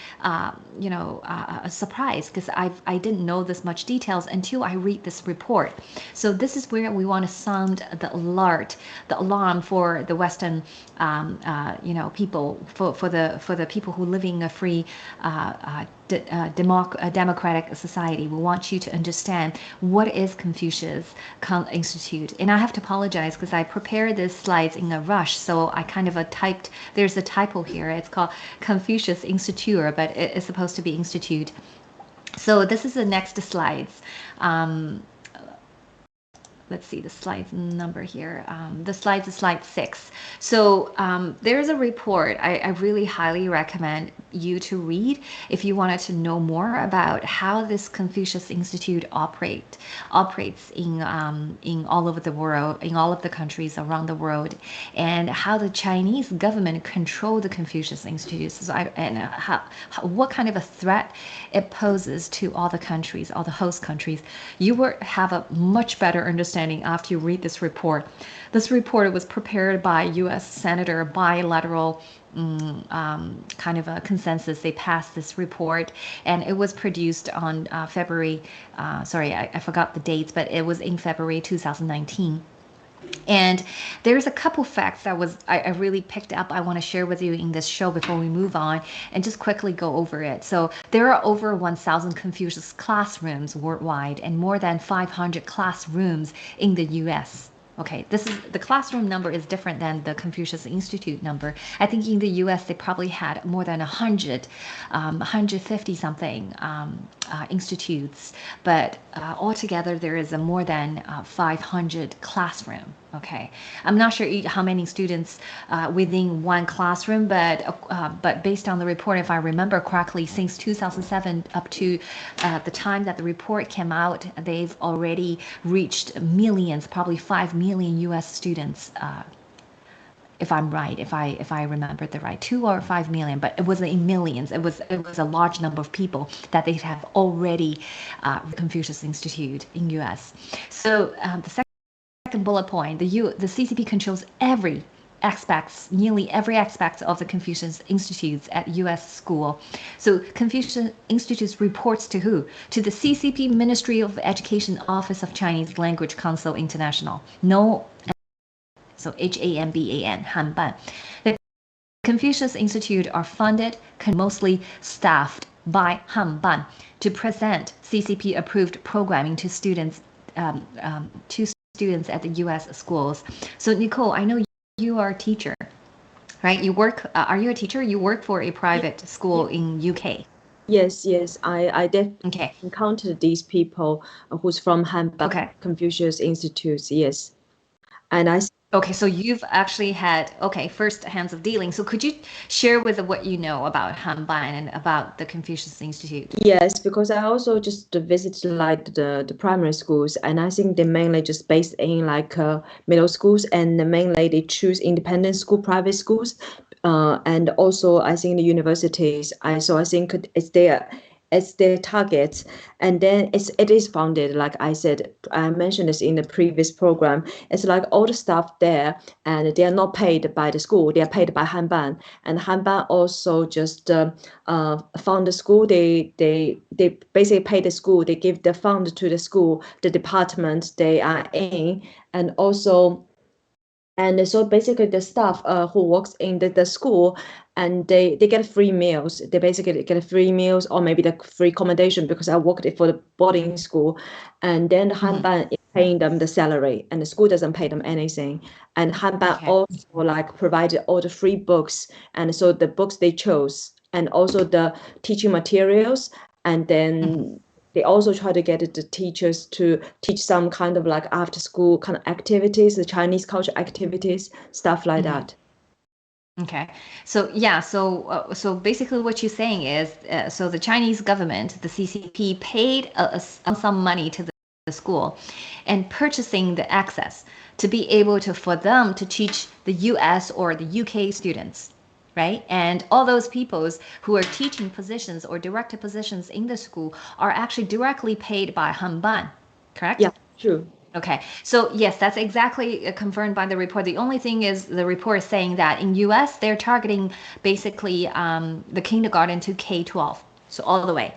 surprised, because I didn't know this much details until I read this report. So this is where we want to sound the alarm for the Western people, for the people who live in a free democratic society. We want you to understand what is Confucius Institute. And I have to apologize because I prepared these slides in a rush, so I kind of typed, there's a typo here. It's called Confucius Institute, but it's supposed to be Institute. So this is the next slides. Let's see the slides number here. The slides is slide 6. So there's a report I really highly recommend you to read if you wanted to know more about how this Confucius Institute operates in all over the world, in all of the countries around the world, and how the Chinese government control the Confucius Institute, what kind of a threat it poses to all the countries, all the host countries. You will have a much better understanding after you read this report. This report was prepared by U.S. Senator bilateral kind of a consensus. They passed this report, and it was produced on February. Sorry, I forgot the dates, but it was in February 2019. And there's a couple facts that I really picked up I want to share with you in this show before we move on, and just quickly go over it. So there are over 1,000 Confucius classrooms worldwide and more than 500 classrooms in the US. Okay, this is the classroom number is different than the Confucius Institute number. I think in the U.S. they probably had more than 100, 150 something institutes, but altogether there is a more than 500 classroom. Okay, I'm not sure how many students within one classroom, but based on the report, if I remember correctly, since 2007 up to the time that the report came out, they've already reached millions, probably 5 million U.S. students. If I'm right, if I remember the right, 2 or 5 million, but it was in millions. It was a large number of people that they have already Confucius Institute in U.S. So the second bullet point, the CCP controls nearly every aspect of the Confucius Institutes at U.S. school. So Confucius Institutes reports to who? To the CCP Ministry of Education Office of Chinese Language Council International. So HAMBAN, Hanban. The Confucius Institute are funded, mostly staffed by Hanban to present CCP-approved programming to students at the U.S. schools. So Nicole, I know you are a teacher, right? You work. Are you a teacher? You work for a private school in UK. Yes, I Okay. encountered these people who's from Hanban Confucius Institutes. Yes, and I. Okay, so you've actually had first hands of dealing. So could you share with what you know about Hanban and about the Confucius Institute? Yes, because I also just visited like the primary schools, and I think they mainly just based in like middle schools, and mainly they choose independent school, private schools, and also I think the universities. I think it's their targets, and then it is funded, like I said, I mentioned this in the previous program. It's like all the staff there, and they are not paid by the school, they are paid by Hanban, and Hanban also just fund the school. They basically pay the school, they give the fund to the school, the department they are in, and also. And so basically the staff who works in the school, and they get free meals. They basically get free meals or maybe the free accommodation, because I worked for the boarding school. And then the Hanban is paying them the salary, and the school doesn't pay them anything. And Hanban also like provided all the free books, and so the books they chose, and also the teaching materials. And then they also try to get the teachers to teach some kind of like after school kind of activities, the Chinese culture activities, stuff like that. Okay, so yeah, so basically what you're saying is, so the Chinese government, the CCP, paid some money to the school, and purchasing the access to be able for them to teach the U.S. or the UK students. Right? And all those people who are teaching positions or director positions in the school are actually directly paid by Hanban, correct? Yeah, true. Okay, so yes, that's exactly confirmed by the report. The only thing is the report is saying that in US, they're targeting basically the kindergarten to K-12, so all the way.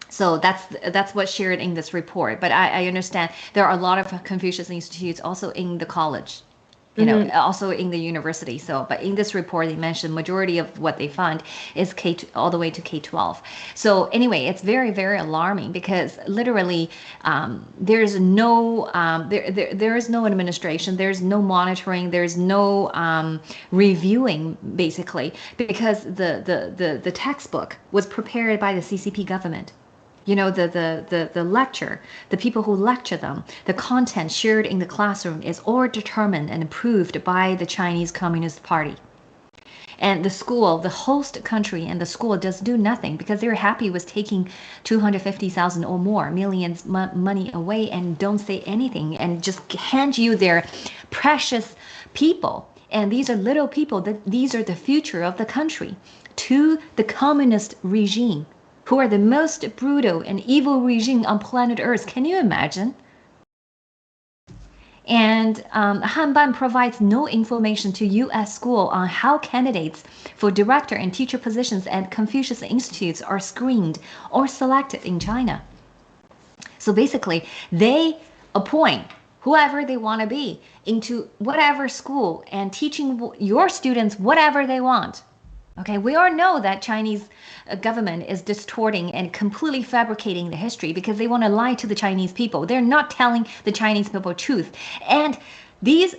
So that's what's shared in this report. But I understand there are a lot of Confucius Institutes also in the college. Also in the university. So, but in this report, they mentioned majority of what they fund is all the way to K-12. So anyway, it's very, very alarming, because literally there's no there is no administration, there's no monitoring, there's no reviewing, basically, because the textbook was prepared by the CCP government. The lecture, the people who lecture them, the content shared in the classroom is all determined and approved by the Chinese Communist Party. And the school, the host country and the school does do nothing, because they're happy with taking 250,000 or more millions money away and don't say anything and just hand you their precious people. And these are little people, these are the future of the country, to the communist regime, who are the most brutal and evil regime on planet Earth. Can you imagine? And Hanban provides no information to U.S. school on how candidates for director and teacher positions at Confucius Institutes are screened or selected in China. So basically, they appoint whoever they want to be into whatever school and teaching your students whatever they want. Okay, we all know that Chinese government is distorting and completely fabricating the history because they want to lie to the Chinese people. They're not telling the Chinese people truth. And these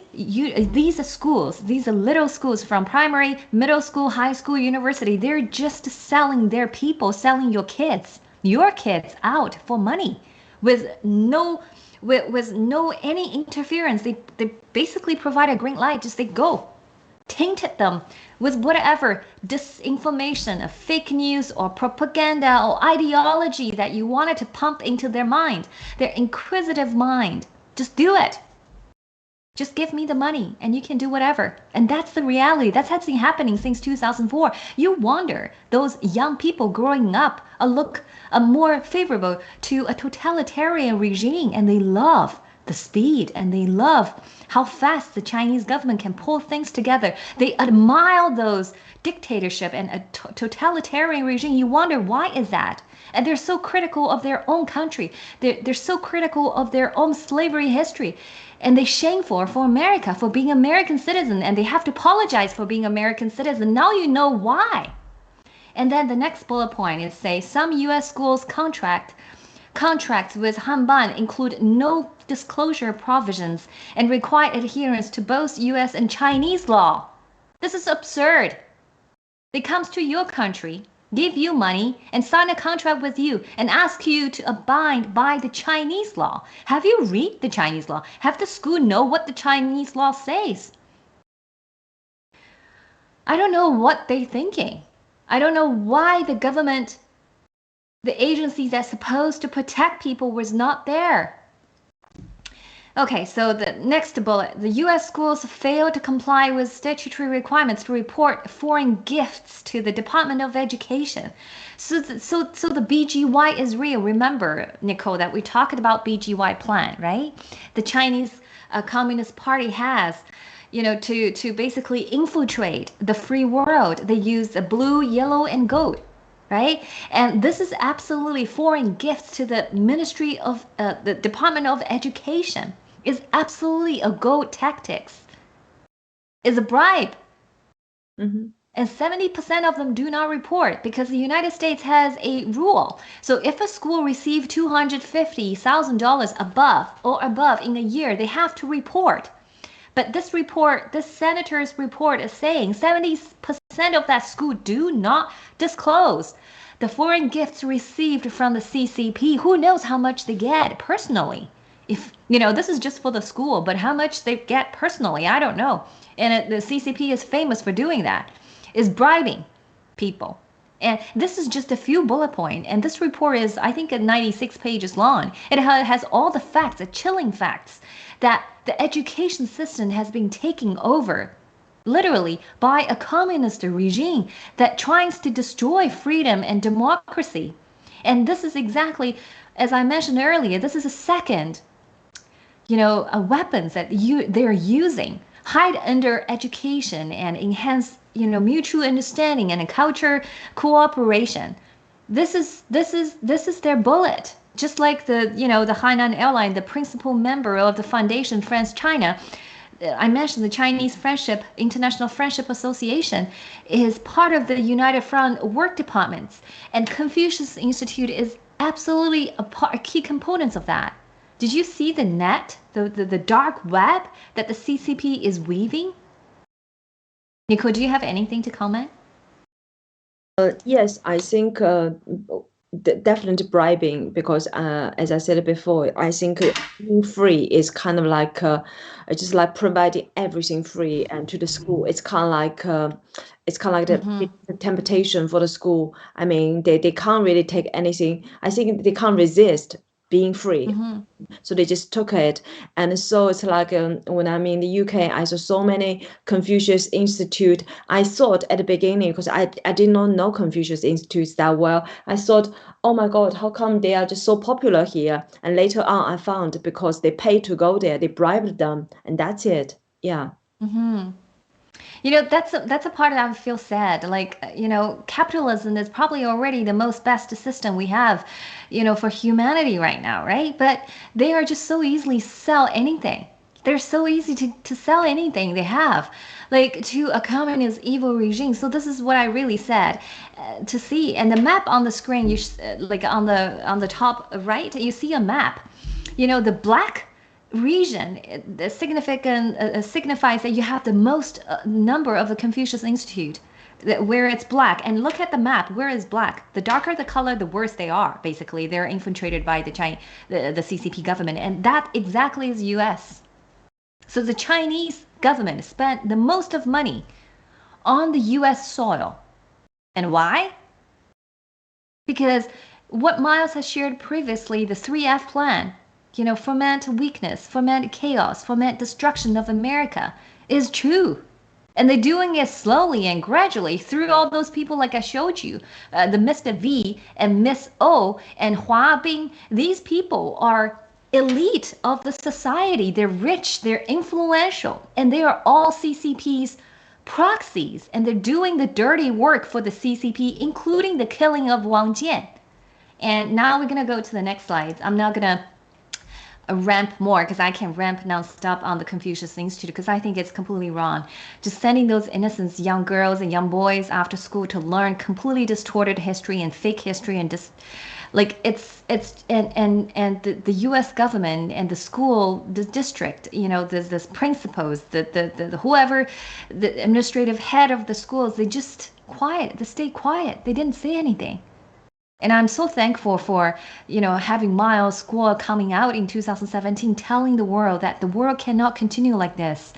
schools, these little schools from primary, middle school, high school, university, they're just selling their people, selling your kids out for money with no any interference. They basically provide a green light, just they go. Tainted them with whatever disinformation, fake news, or propaganda, or ideology that you wanted to pump into their mind, their inquisitive mind. Just do it. Just give me the money and you can do whatever. And that's the reality. That's what's been happening since 2004. You wonder those young people growing up look more favorable to a totalitarian regime, and they love the speed and they love how fast the Chinese government can pull things together. They admire those dictatorship and a totalitarian regime. You wonder, why is that? And they're so critical of their own country. They're so critical of their own slavery history. And they shameful for America, for being American citizen. And they have to apologize for being American citizen. Now you know why. And then the next bullet point is say some U.S. schools contracts with Hanban include no disclosure provisions and require adherence to both U.S. and Chinese law. This is absurd. They come to your country, give you money, and sign a contract with you and ask you to abide by the Chinese law. Have you read the Chinese law? Have the school know what the Chinese law says? I don't know what they're thinking. I don't know why the government, the agency that's supposed to protect people, was not there. Okay, so the next bullet. The U.S. schools failed to comply with statutory requirements to report foreign gifts to the Department of Education. So the BGY is real. Remember, Nicole, that we talked about BGY plan, right? The Chinese Communist Party has, to basically infiltrate the free world. They use the blue, yellow, and gold. Right? And this is absolutely foreign gifts to the Ministry of the Department of Education. Is absolutely a gold tactics. Is a bribe. Mm-hmm. And 70% of them do not report because the United States has a rule. So if a school receives $250,000 above in a year, they have to report. But this senator's report is saying 70% of that school do not disclose the foreign gifts received from the CCP. Who knows how much they get personally? If this is just for the school, but how much they get personally, I don't know. And the CCP is famous for doing that, is bribing people. And this is just a few bullet points. And this report is, I think, 96 pages long. It has all the facts, the chilling facts, that the education system has been taken over literally by a communist regime that tries to destroy freedom and democracy. And this is exactly, as I mentioned earlier, this is a second, weapons that they're using, hide under education and enhance, mutual understanding and a culture cooperation. This is their bullet. Just like the Hainan Airline, the principal member of the Foundation France-China, I mentioned the Chinese International Friendship Association is part of the United Front work departments, and Confucius Institute is absolutely a key component of that. Did you see the net, the dark web that the CCP is weaving? Nico, do you have anything to comment? Yes, I think definitely bribing, because as I said before, I think being free is kind of like just like providing everything free and to the school. It's kind of like the temptation for the school. I mean, they can't really take anything. I think they can't resist being free. Mm-hmm. So they just took it. And so it's like when I'm in the UK, I saw so many Confucius Institute. I thought at the beginning, because I did not know Confucius Institutes that well, I thought, oh my God, how come they are just so popular here? And later on, I found because they paid to go there, they bribed them, and that's it. Yeah. Mm-hmm. That's a part that I feel sad. Like, capitalism is probably already the most best system we have, for humanity right now, right? But they are just so easily sell anything. They're so easy to sell anything they have, like to a communist evil regime. So this is what I really said to see. And the map on the screen, like on the top right, you see a map. You know, the black region, the significant signifies that you have the most number of the Confucius Institute where it's black. And look at the map, where is black? The darker the color, the worse they are. Basically, they're infiltrated by the CCP government, and that exactly is U.S. So the Chinese government spent the most of money on the US soil. And why? Because what Miles has shared previously, the 3F plan, you know, foment weakness, foment chaos, foment destruction of America, is true. And they're doing it slowly and gradually through all those people like I showed you, the Mr. V and Miss O and Hua Bing. These people are elite of the society. They're rich, they're influential, and they are all CCP's proxies, and they're doing the dirty work for the CCP, including the killing of Wang Jian. And now we're going to go to the next slides. I'm not going to ramp more because I can ramp nonstop on the Confucius Institute because I think it's completely wrong. Just sending those innocent young girls and young boys after school to learn completely distorted history and fake history and just like it's and the U.S. government and the school, the district, you know, this principals, the whoever, the administrative head of the schools, they just quiet. They stay quiet. They didn't say anything. And I'm so thankful for, you know, having Miles' squad coming out in 2017, telling the world that the world cannot continue like this.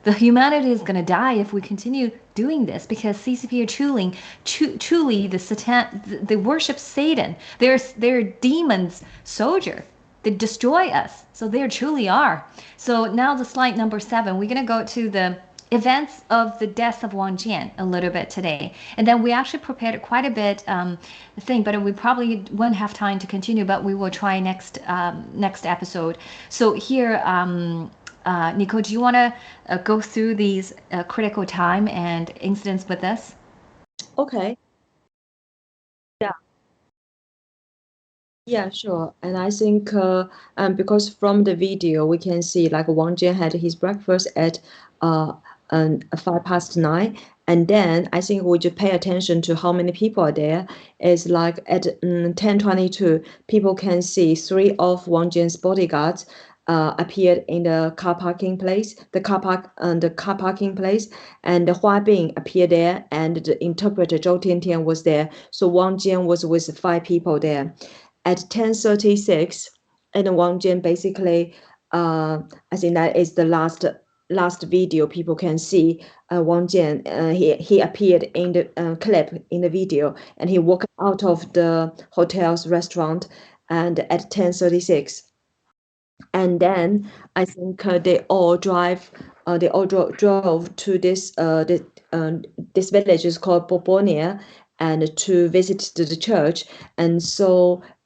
The humanity is going to die if we continue doing this because CCP are truly they worship Satan. They're demons soldier. They destroy us. So they truly are. So now the slide number 7, we're going to go to the events of the death of Wang Jian a little bit today. And then we actually prepared quite a bit thing, but we probably won't have time to continue, but we will try next episode. So here, Nico, do you want to go through these critical time and incidents with us? Okay. Yeah, sure. And I think because from the video we can see like Wang Jian had his breakfast at 9:05, and then I think we just pay attention to how many people are there. It's like at 10:22, people can see 3 of Wang Jian's bodyguards appeared in the car parking place, the car parking place, and Hua Bing appeared there, and the interpreter Zhou Tiantian was there. So Wang Jian was with 5 people there. At 10:36, and Wang Jian basically, I think that is the last video people can see. Wang Jian, he appeared in the clip in the video, and he walked out of the hotel's restaurant, and at 10:36. And then I think they all drove to this this village is called Bobonia, and to visit the church, and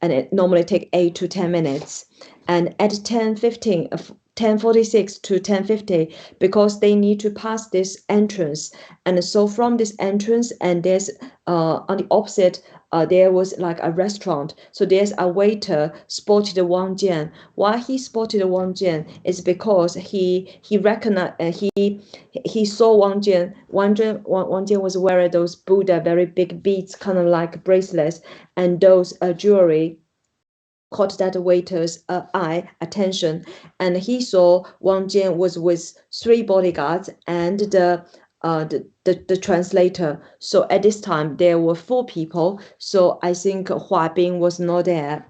it normally take 8 to 10 minutes. And at 10:46 to 10:50, because they need to pass this entrance, and so from this entrance, and there's on the opposite there was like a restaurant. So there's a waiter spotted Wang Jian. Why he spotted Wang Jian is because he recognized he saw Wang Jian. Wang Jian was wearing those Buddha very big beads, kind of like bracelets, and those jewelry caught that waiter's attention, and he saw Wang Jian was with 3 bodyguards and the translator. So at this time there were 4 people. So I think Hua Bing was not there.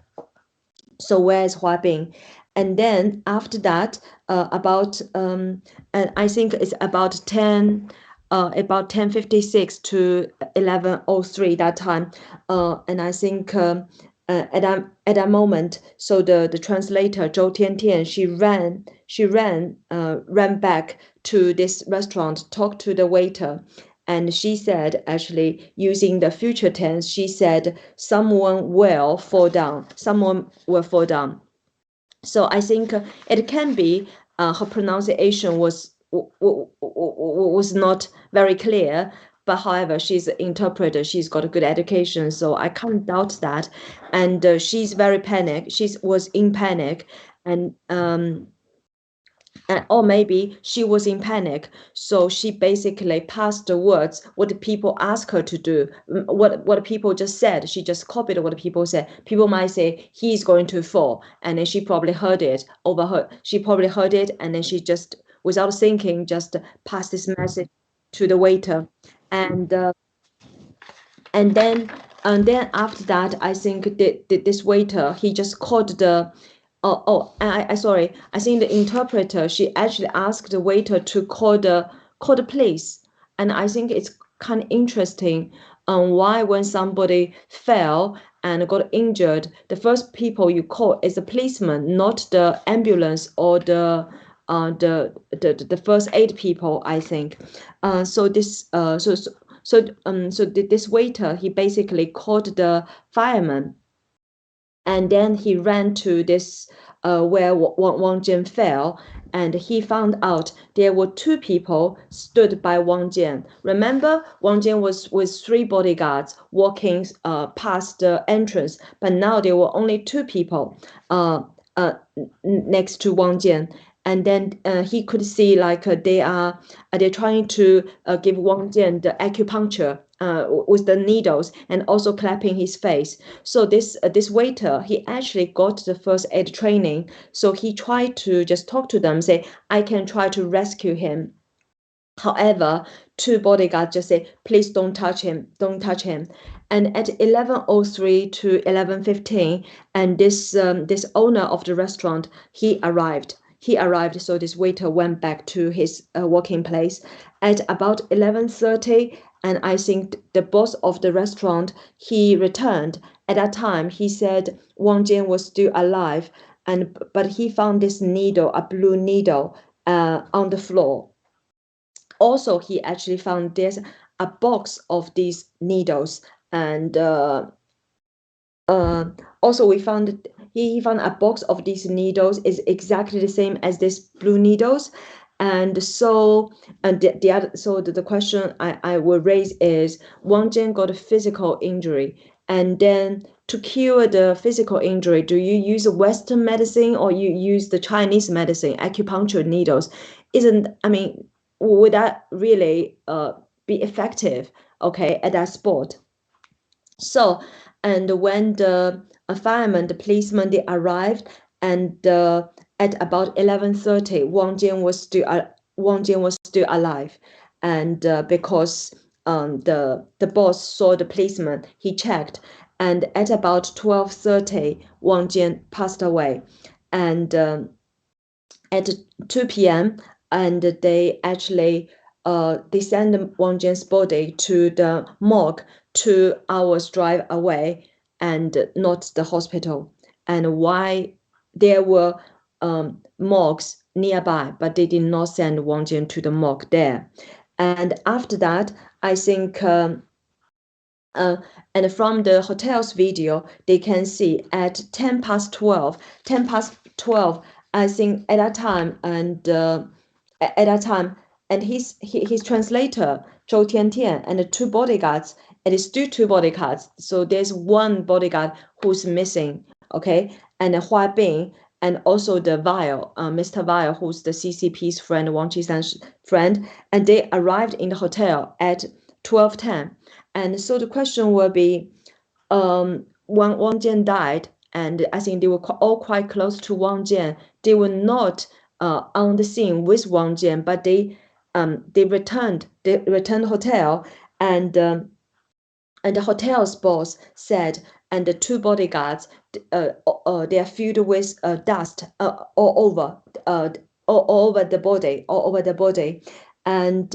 So where is Hua Bing? And then after that, and I think it's about 10:56 to 11:03 that time, and I think at that moment, so the translator Zhou Tiantian, she ran back to this restaurant, talked to the waiter, and she said, actually using the future tense, she said someone will fall down. So I think it can be her pronunciation was not very clear. But however, she's an interpreter. She's got a good education, so I can't doubt that. And she's very panicked. She was in panic, and or maybe she was in panic, so she basically passed the words what the people asked her to do, what people just said. She just copied what the people said. People might say he's going to fall, and then she probably heard it, overheard. She probably heard it, and then she just, without thinking, just passed this message to the waiter, and and then after that, I think this waiter, he just called the sorry. I think the interpreter, she actually asked the waiter to call the police. And I think it's kind of interesting why when somebody fell and got injured, the first people you call is the policeman, not the ambulance or the first aid people, I think. So this waiter, he basically called the fireman, and then he ran to this where Wang Jian fell, and he found out there were two people stood by Wang Jian. Remember, Wang Jian was with 3 bodyguards walking past the entrance, but now there were only 2 people next to Wang Jian. And then he could see like they're trying to give Wang Jian the acupuncture with the needles, and also clapping his face. So this waiter, he actually got the first aid training. So he tried to just talk to them, say, I can try to rescue him. However, 2 bodyguards just say, please don't touch him, don't touch him. And at 11:03 to 11:15, and this owner of the restaurant, he arrived. So this waiter went back to his working place. At about 11:30, and I think the boss of the restaurant, he returned. At that time, he said Wang Jian was still alive, but he found this needle, a blue needle, on the floor. Also, he actually found there's a box of these needles, and also we found he found a box of these needles is exactly the same as this blue needles. And so the question I will raise is, Wang Jian got a physical injury, and then to cure the physical injury, do you use Western medicine or you use the Chinese medicine, acupuncture needles? Would that really be effective, okay, at that sport? So, and when the fireman, the policeman, they arrived, and at about 11:30, Wang Jian was still alive, and because the boss saw the policeman, he checked, and at about 12:30, Wang Jian passed away, and at 2 p.m. and they actually they sent Wang Jian's body to the morgue 2 hours drive away, and not the hospital. And why there were morgues nearby, but they did not send Wang Jian to the morgue there. And after that, I think and from the hotel's video, they can see at 10 past 12, I think at that time, and his translator, Zhou Tiantian, and the 2 bodyguards, it is still 2 bodyguards. So there's 1 bodyguard who's missing, okay? And Hua Bing, and also the Vial, Mr. Vial, who's the CCP's friend, Wang Qisan's friend, and they arrived in the hotel at 12:10. And so the question will be, when Wang Jian died, and I think they were all quite close to Wang Jian, they were not on the scene with Wang Jian, but they returned hotel, and the hotel's boss said, and the 2 bodyguards, they are filled with dust all over the body, and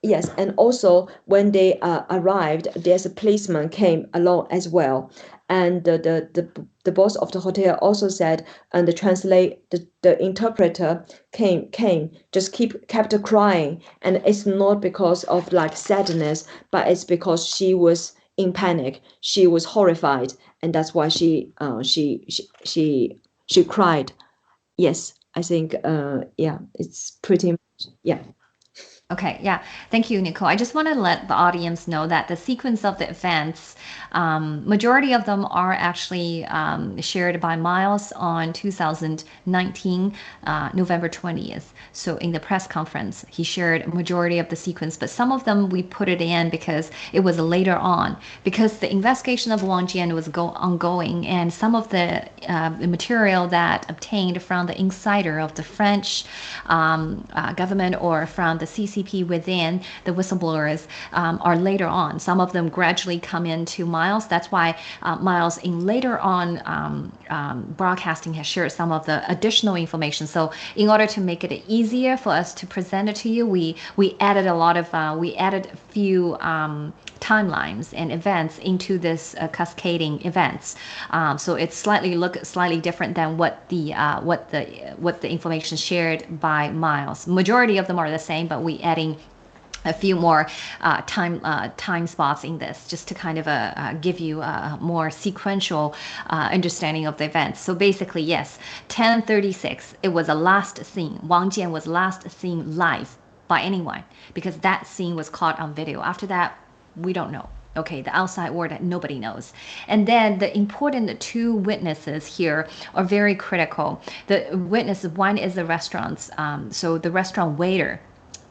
yes, and also when they arrived, there's a policeman came along as well, and the boss of the hotel also said, and the interpreter came just kept crying, and it's not because of like sadness, but it's because she was in panic, she was horrified, and that's why she cried. Yes, I think yeah, it's pretty much, yeah. Okay, yeah. Thank you, Nicole. I just want to let the audience know that the sequence of the events, majority of them are actually shared by Miles on 2019, November 20th. So in the press conference, he shared a majority of the sequence, but some of them we put it in because it was later on, because the investigation of Wang Jian was ongoing, and some of the material that obtained from the insider of the French government or from the CCP within the whistleblowers are later on. Some of them gradually come into Miles. That's why Miles in later on broadcasting has shared some of the additional information. So in order to make it easier for us to present it to you, we added a few timelines and events into this cascading events. So it's slightly different than what the information shared by Miles. Majority of them are the same, but we adding a few more time spots in this, just to kind of give you a more sequential understanding of the events. So basically, yes, 10:36, it was a last scene. Wang Jian was last seen live by anyone, because that scene was caught on video. After that, we don't know. Okay, the outside world, nobody knows. And then the important two witnesses here are very critical. The witness, one is the restaurant's, so the restaurant waiter,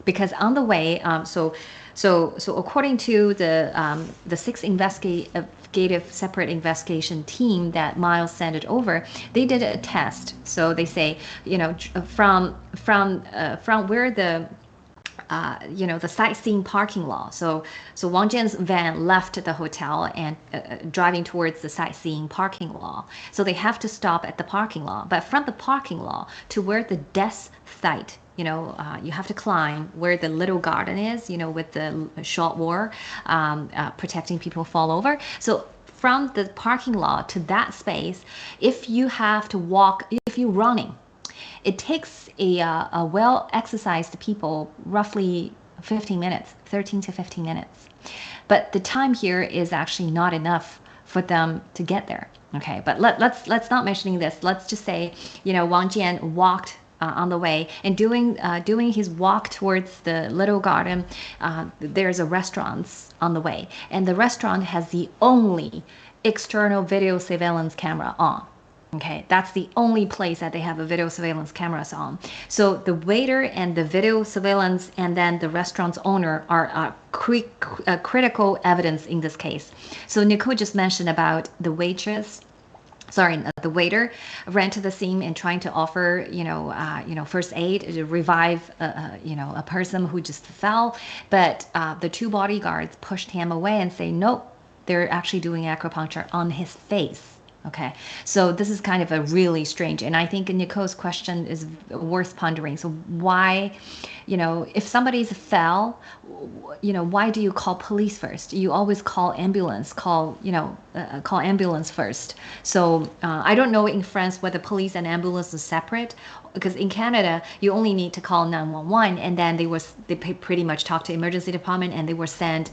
because on the way, so according to the six investigative separate investigation team that Miles sent it over, they did a test. So they say, from where the the sightseeing parking lot. So Wang Jian's van left the hotel and driving towards the sightseeing parking lot. So they have to stop at the parking lot. But from the parking lot to where the death site, you have to climb where the little garden is, with the short wall protecting people fall over. So from the parking lot to that space, if you have to walk, if you're running, it takes a well-exercised people roughly 15 minutes, 13 to 15 minutes. But the time here is actually not enough for them to get there. Okay, but let's not mentioning this. Let's just say, Wang Jian walked on the way, and doing his walk towards the little garden, there's a restaurant on the way, and the restaurant has the only external video surveillance camera on. Okay, that's the only place that they have a video surveillance cameras on. So the waiter and the video surveillance and then the restaurant's owner are critical evidence in this case. So Nicole just mentioned about the the waiter ran to the scene and trying to offer, first aid to revive, a person who just fell. But the two bodyguards pushed him away and say, nope, they're actually doing acupuncture on his face. Okay, so this is kind of a really strange, and I think Nicole's question is worth pondering. So why, if somebody's fell, why do you call police first? You always call ambulance, call ambulance first. So I don't know in France whether police and ambulance is separate, because in Canada you only need to call 911, and then they pretty much talk to emergency department, and they were sent,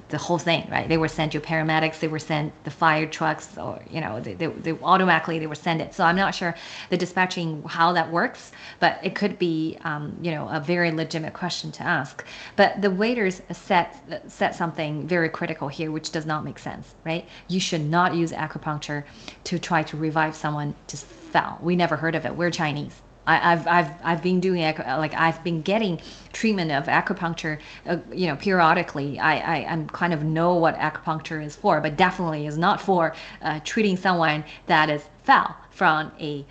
the whole thing, right? They were sent your paramedics, they were sent the fire trucks, or they automatically they were sent it. So I'm not sure the dispatching how that works, but it could be a very legitimate question to ask. But the waiters set something very critical here, which does not make sense, right? You should not use acupuncture to try to revive someone just fell. We never heard of it. We're Chinese. I've been doing I've been getting treatment of acupuncture, periodically. I'm kind of know what acupuncture is for, but definitely is not for treating someone that is fell from a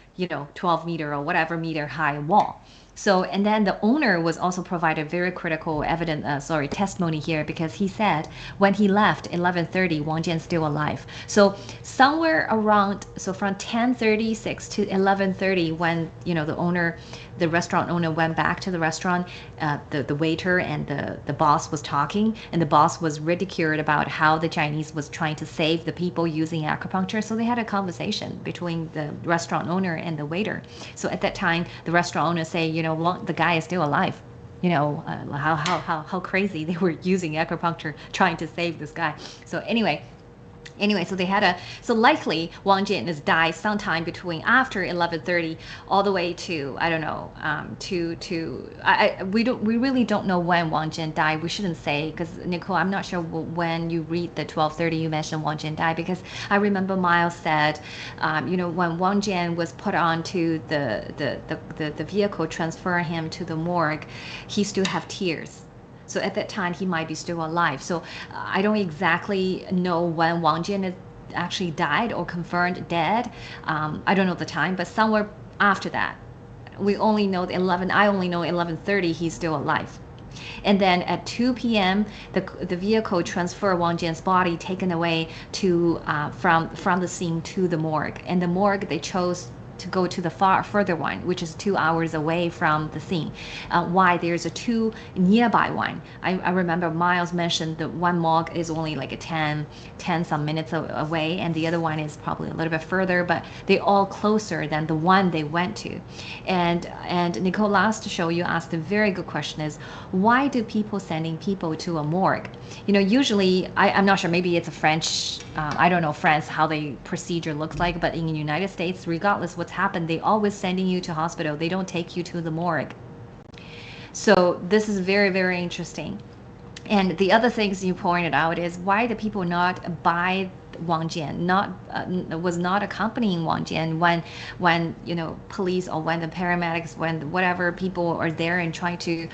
12 meter or whatever meter high wall. So, and then the owner was also provided very critical testimony here, because he said when he left 11:30, Wang Jian's still alive. So somewhere around, from 10:36 to 11:30, when the restaurant owner went back to the restaurant, the waiter and the boss was talking, and the boss was ridiculed about how the Chinese was trying to save the people using acupuncture. So they had a conversation between the restaurant owner and the waiter. So at that time, the restaurant owner say, the guy is still alive. How crazy they were using acupuncture trying to save this guy. So anyway, Anyway, so they had so likely Wang Jian has died sometime between after 11:30 all the way to, I don't know, we really don't know when Wang Jian died. We shouldn't say, because Nicole, I'm not sure when you read the 12:30 you mentioned Wang Jian died, because I remember Miles said, when Wang Jian was put onto the vehicle, transfer him to the morgue, he still have tears. So at that time, he might be still alive. So I don't exactly know when Wang Jian is actually died or confirmed dead. I don't know the time, but somewhere after that, we only know I only know 11:30 he's still alive. And then at 2 p.m., the vehicle transfer Wang Jian's body taken away to from the scene to the morgue. And the morgue, they chose to go to the further one, which is 2 hours away from the scene. Why? There's a 2 nearby one. I remember Miles mentioned the one morgue is only like a 10 some minutes away, and the other one is probably a little bit further, but they're all closer than the one they went to. And Nicole, last show you asked a very good question, is why do people sending people to a morgue? Usually, I'm not sure, maybe it's a French, I don't know France, how the procedure looks like, but in the United States, regardless what's happened, they always sending you to hospital. They don't take you to the morgue. So this is very, very interesting. And the other things you pointed out is why do people not buy Wang Jian, was not accompanying Wang Jian when police or when the paramedics, when whatever people are there and trying to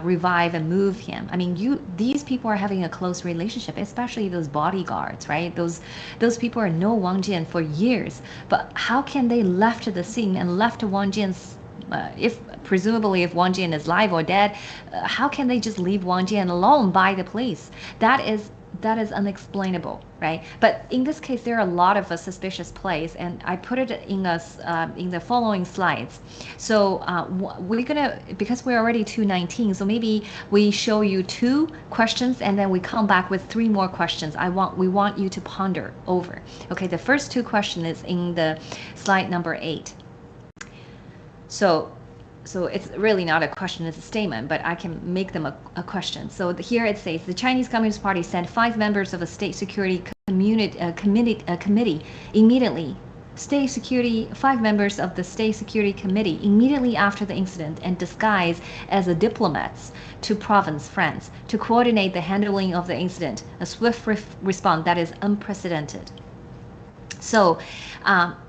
revive and move him. I mean, these people are having a close relationship, especially those bodyguards, right? Those people are know Wang Jian for years, but how can they left the scene and left Wang Jian's presumably if Wang Jian is alive or dead, how can they just leave Wang Jian alone by the police? That is unexplainable, right? But in this case, there are a lot of suspicious plays, and I put it in the following slides. So we're gonna, because we're already 2:19, so maybe we show you 2 questions and then we come back with 3 more questions. We want you to ponder over. Okay, the first 2 questions is in the slide number 8. So it's really not a question, it's a statement, but I can make them a question. So here it says, the Chinese Communist Party sent 5 members of the State Security Committee immediately. 5 members of the State Security Committee immediately after the incident and disguised as diplomats to province France to coordinate the handling of the incident. A swift response that is unprecedented. So,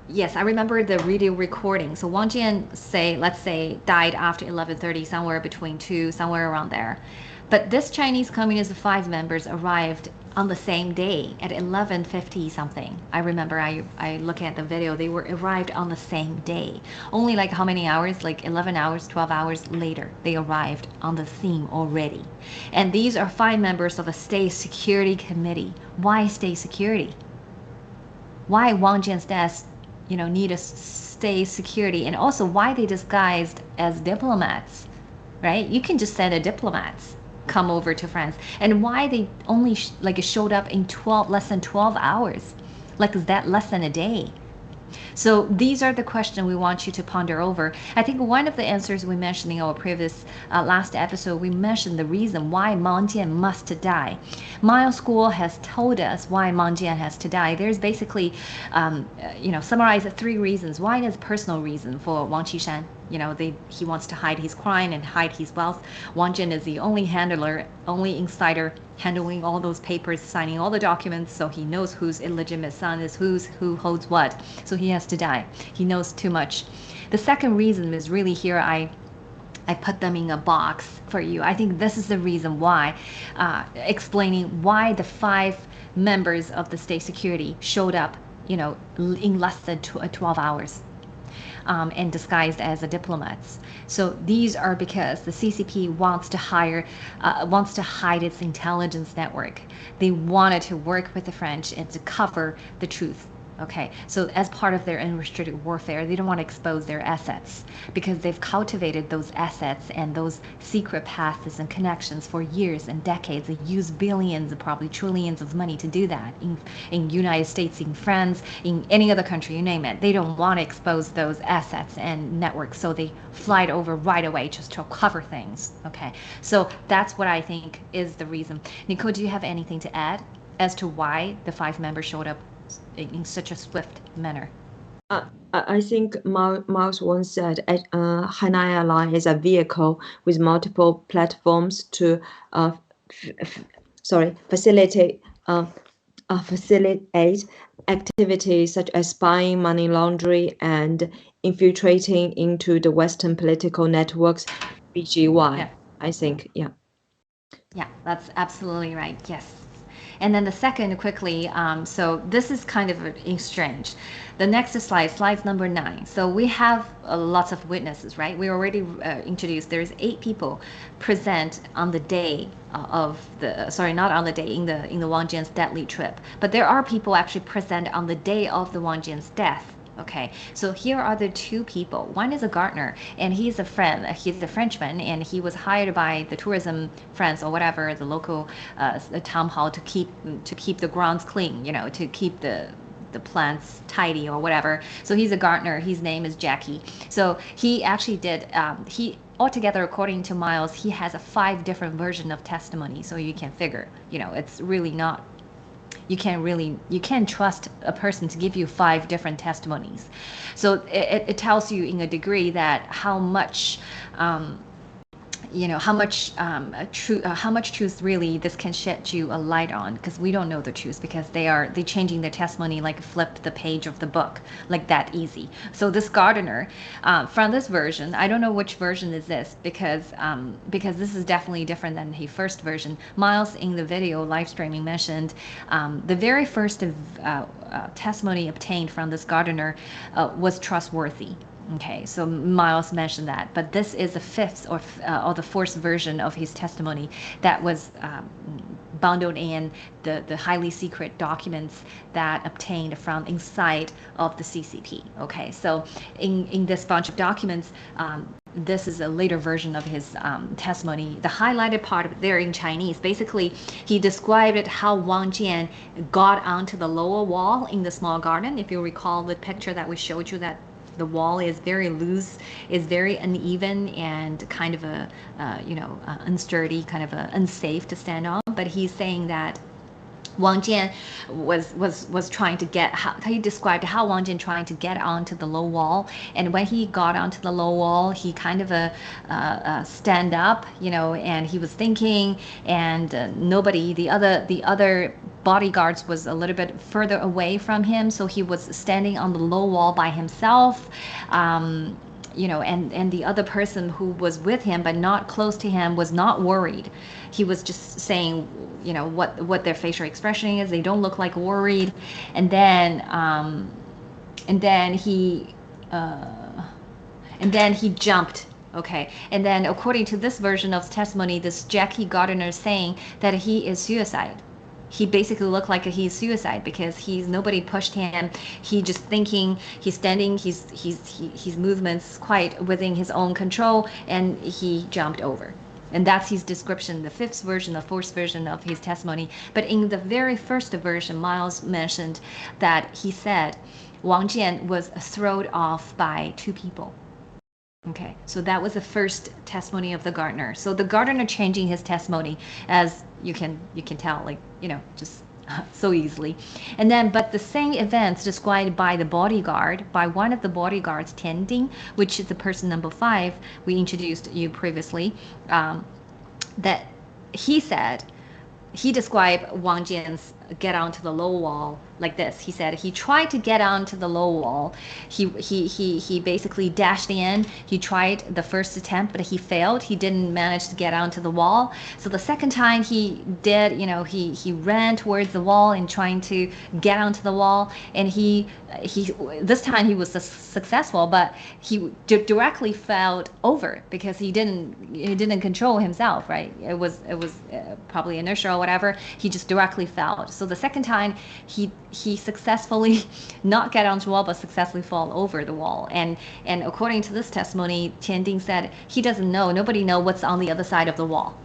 yes, I remember the radio recording. So Wang Jian, let's say, died after 11:30, somewhere between 2, somewhere around there. But this Chinese Communist 5 members arrived on the same day at 11:50 something. I remember I look at the video, they arrived on the same day. Only like how many hours? Like 11 hours, 12 hours later, they arrived on the scene already. And these are 5 members of the State Security Committee. Why State Security? Why Wang Jian's death, need a state security, and also why they disguised as diplomats, right? You can just send a diplomats come over to France, and why they only showed up in less than 12 hours, like is that less than a day? So these are the questions we want you to ponder over. I think one of the answers we mentioned in our previous last episode, we mentioned the reason why Wang Jian must die. Miles School has told us why Wang Jian has to die. There's basically, summarized 3 reasons. One is personal reason for Wang Qishan. He wants to hide his crime and hide his wealth. Wang Jian is the only handler, only insider handling all those papers, signing all the documents, so he knows whose illegitimate son is who holds what. So he has to die. He knows too much. The second reason is really here, I put them in a box for you. I think this is the reason why, explaining why the 5 members of the state security showed up, in less than 12 hours. And disguised as diplomats. So these are because the CCP wants to hide its intelligence network. They wanted to work with the French and to cover the truth. Okay, so as part of their unrestricted warfare, they don't want to expose their assets because they've cultivated those assets and those secret paths and connections for years and decades. They use billions, probably trillions of money to do that in United States, in France, in any other country, you name it. They don't want to expose those assets and networks, so they fly it over right away just to cover things. Okay, so that's what I think is the reason. Nicole, do you have anything to add? as to why the 5 members showed up in such a swift manner? I think Miles once said Hanaya Line is a vehicle with multiple platforms to facilitate activities such as spying, money laundering, and infiltrating into the Western political networks, BGY. Yeah. I think, yeah. Yeah, that's absolutely right. Yes. And then the second, quickly, so this is kind of strange. The next slide number 9. So we have lots of witnesses, right? We already introduced there's 8 people present on the day of the, sorry, not on the day, in the Wang Jian's deadly trip. But there are people actually present on the day of the Wang Jian's death. Okay, so here are the 2 people. One is a gardener, and he's a friend. He's a Frenchman, and he was hired by the tourism friends or whatever, the local town hall to keep the grounds clean. You know, to keep the plants tidy or whatever. So he's a gardener. His name is Jackie. So he actually did. He altogether, according to Miles, he has a 5 different version of testimony. So you can figure. You know, it's really not. You can't trust a person to give you 5 different testimonies. So it tells you in a degree that how much how much truth really this can shed you a light on, because we don't know the truth, because they changing their testimony like flipped the page of the book, like that easy. So this gardener, from this version, I don't know which version is this, because this is definitely different than the first version. Miles in the video live streaming mentioned the very first testimony obtained from this gardener was trustworthy. Okay, so Miles mentioned that, but this is the 5th or the 4th version of his testimony that was bundled in the highly secret documents that obtained from inside of the CCP. Okay, so in this bunch of documents, this is a later version of his testimony. The highlighted part there in Chinese, basically, he described it how Wang Jian got onto the lower wall in the small garden. If you recall the picture that we showed you, that the wall is very loose, is very uneven, and kind of unsturdy, kind of unsafe to stand on. But he's saying that Wang Jian was trying to get, he described how Wang Jian trying to get onto the low wall, and when he got onto the low wall, he kind of stand up, and he was thinking, and the other bodyguards was a little bit further away from him, so he was standing on the low wall by himself. And the other person who was with him but not close to him was not worried. He was just saying, what their facial expression is. They don't look like worried. And then he jumped. Okay, and then according to this version of testimony, this Jackie Gardner is saying that he is suicide. He basically looked like he's suicide because nobody pushed him. He just thinking, he's standing, his movements quite within his own control, and he jumped over. And that's his description, the 5th version, the 4th version of his testimony. But in the very first version, Miles mentioned that he said Wang Jian was thrown off by 2 people. Okay, so that was the first testimony of the gardener. So the gardener changing his testimony, as you can tell, just so easily. And then, but the same events described by the bodyguard, by one of the bodyguards, Tian, which is the person number 5 we introduced you previously, that he said, he described Wang Jian's get onto the low wall like this. He said he tried to get onto the low wall. He basically dashed in. He tried the first attempt, but he failed. He didn't manage to get onto the wall. So the second time he did, he ran towards the wall and trying to get onto the wall. And he this time he was successful, but he directly fell over because he didn't control himself, right? It was probably inertia or whatever. He just directly fell. So the second time he successfully not get onto the wall, but successfully fall over the wall. And according to this testimony, Tian said he doesn't know. Nobody know what's on the other side of the wall.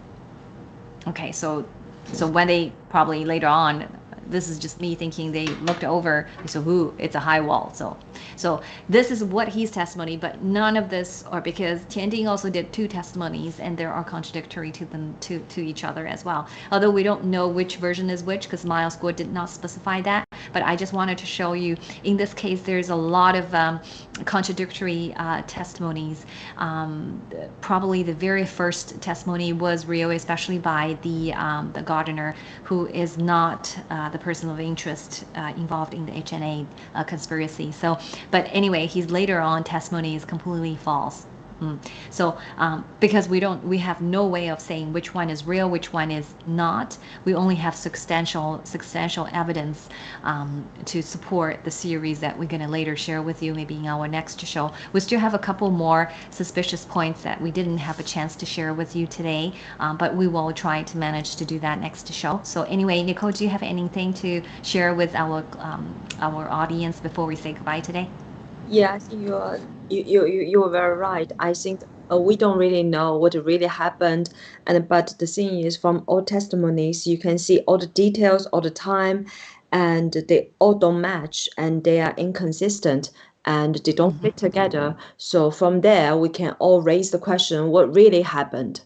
Okay, so when they probably later on, this is just me thinking they looked over, so ooh, it's a high wall. So this is what his testimony, but none of this, or because Tianding also did 2 testimonies and they are contradictory to them to each other as well. Although we don't know which version is which because Miles Guo did not specify that, but I just wanted to show you in this case there's a lot of contradictory testimonies. Probably the very first testimony was real, especially by the gardener, who is not the person of interest involved in the HNA conspiracy. So, but anyway, his later on testimony is completely false. So because we have no way of saying which one is real, which one is not. We only have substantial evidence to support the series that we're going to later share with you, maybe in our next show. We still have a couple more suspicious points that we didn't have a chance to share with you today, but we will try to manage to do that next show. So anyway, Nicole, do you have anything to share with our audience before we say goodbye today? Yeah, I think you are very right. I think we don't really know what really happened, but the thing is, from all testimonies, you can see all the details all the time, and they all don't match, and they are inconsistent, and they don't fit together. So from there, we can all raise the question: what really happened?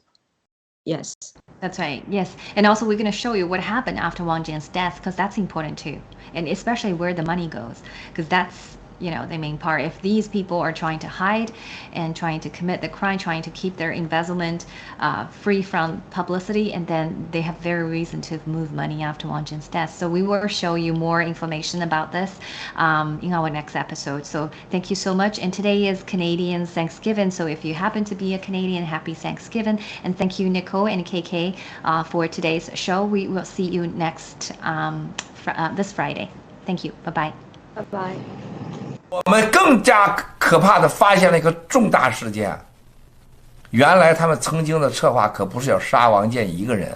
Yes. That's right. Yes. And also we're going to show you what happened after Wang Jian's death, because that's important too, and especially where the money goes, because that's the main part. If these people are trying to hide and trying to commit the crime, trying to keep their embezzlement free from publicity, and then they have very reason to move money after Wang Jian's death. So we will show you more information about this in our next episode. So thank you so much. And today is Canadian Thanksgiving. So if you happen to be a Canadian, happy Thanksgiving. And thank you, Nicole and KK, for today's show. We will see you next this Friday. Thank you. Bye-bye. Bye-bye. 我们更加可怕的发现了一个重大事件，原来他们曾经的策划可不是要杀王建一个人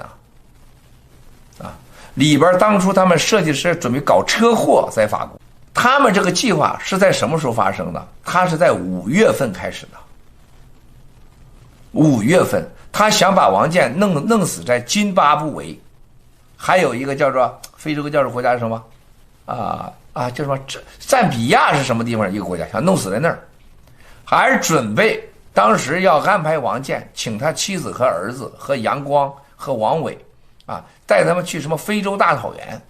里边当初他们设计师准备搞车祸在法国，他们这个计划是在什么时候发生的？他是在5月份开始的。5月份，他想把王建弄死在津巴布韦，还有一个叫做非洲叫做国家是什么？叫什么？赞比亚是什么地方？一个国家想弄死在那儿，还是准备当时要安排王建请他妻子和儿子和杨光和王伟带他们去什么非洲大草原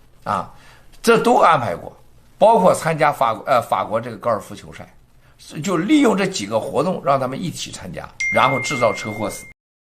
这都安排过，包括参加法国这个高尔夫球赛，就利用这几个活动让他们一起参加，然后制造车祸死。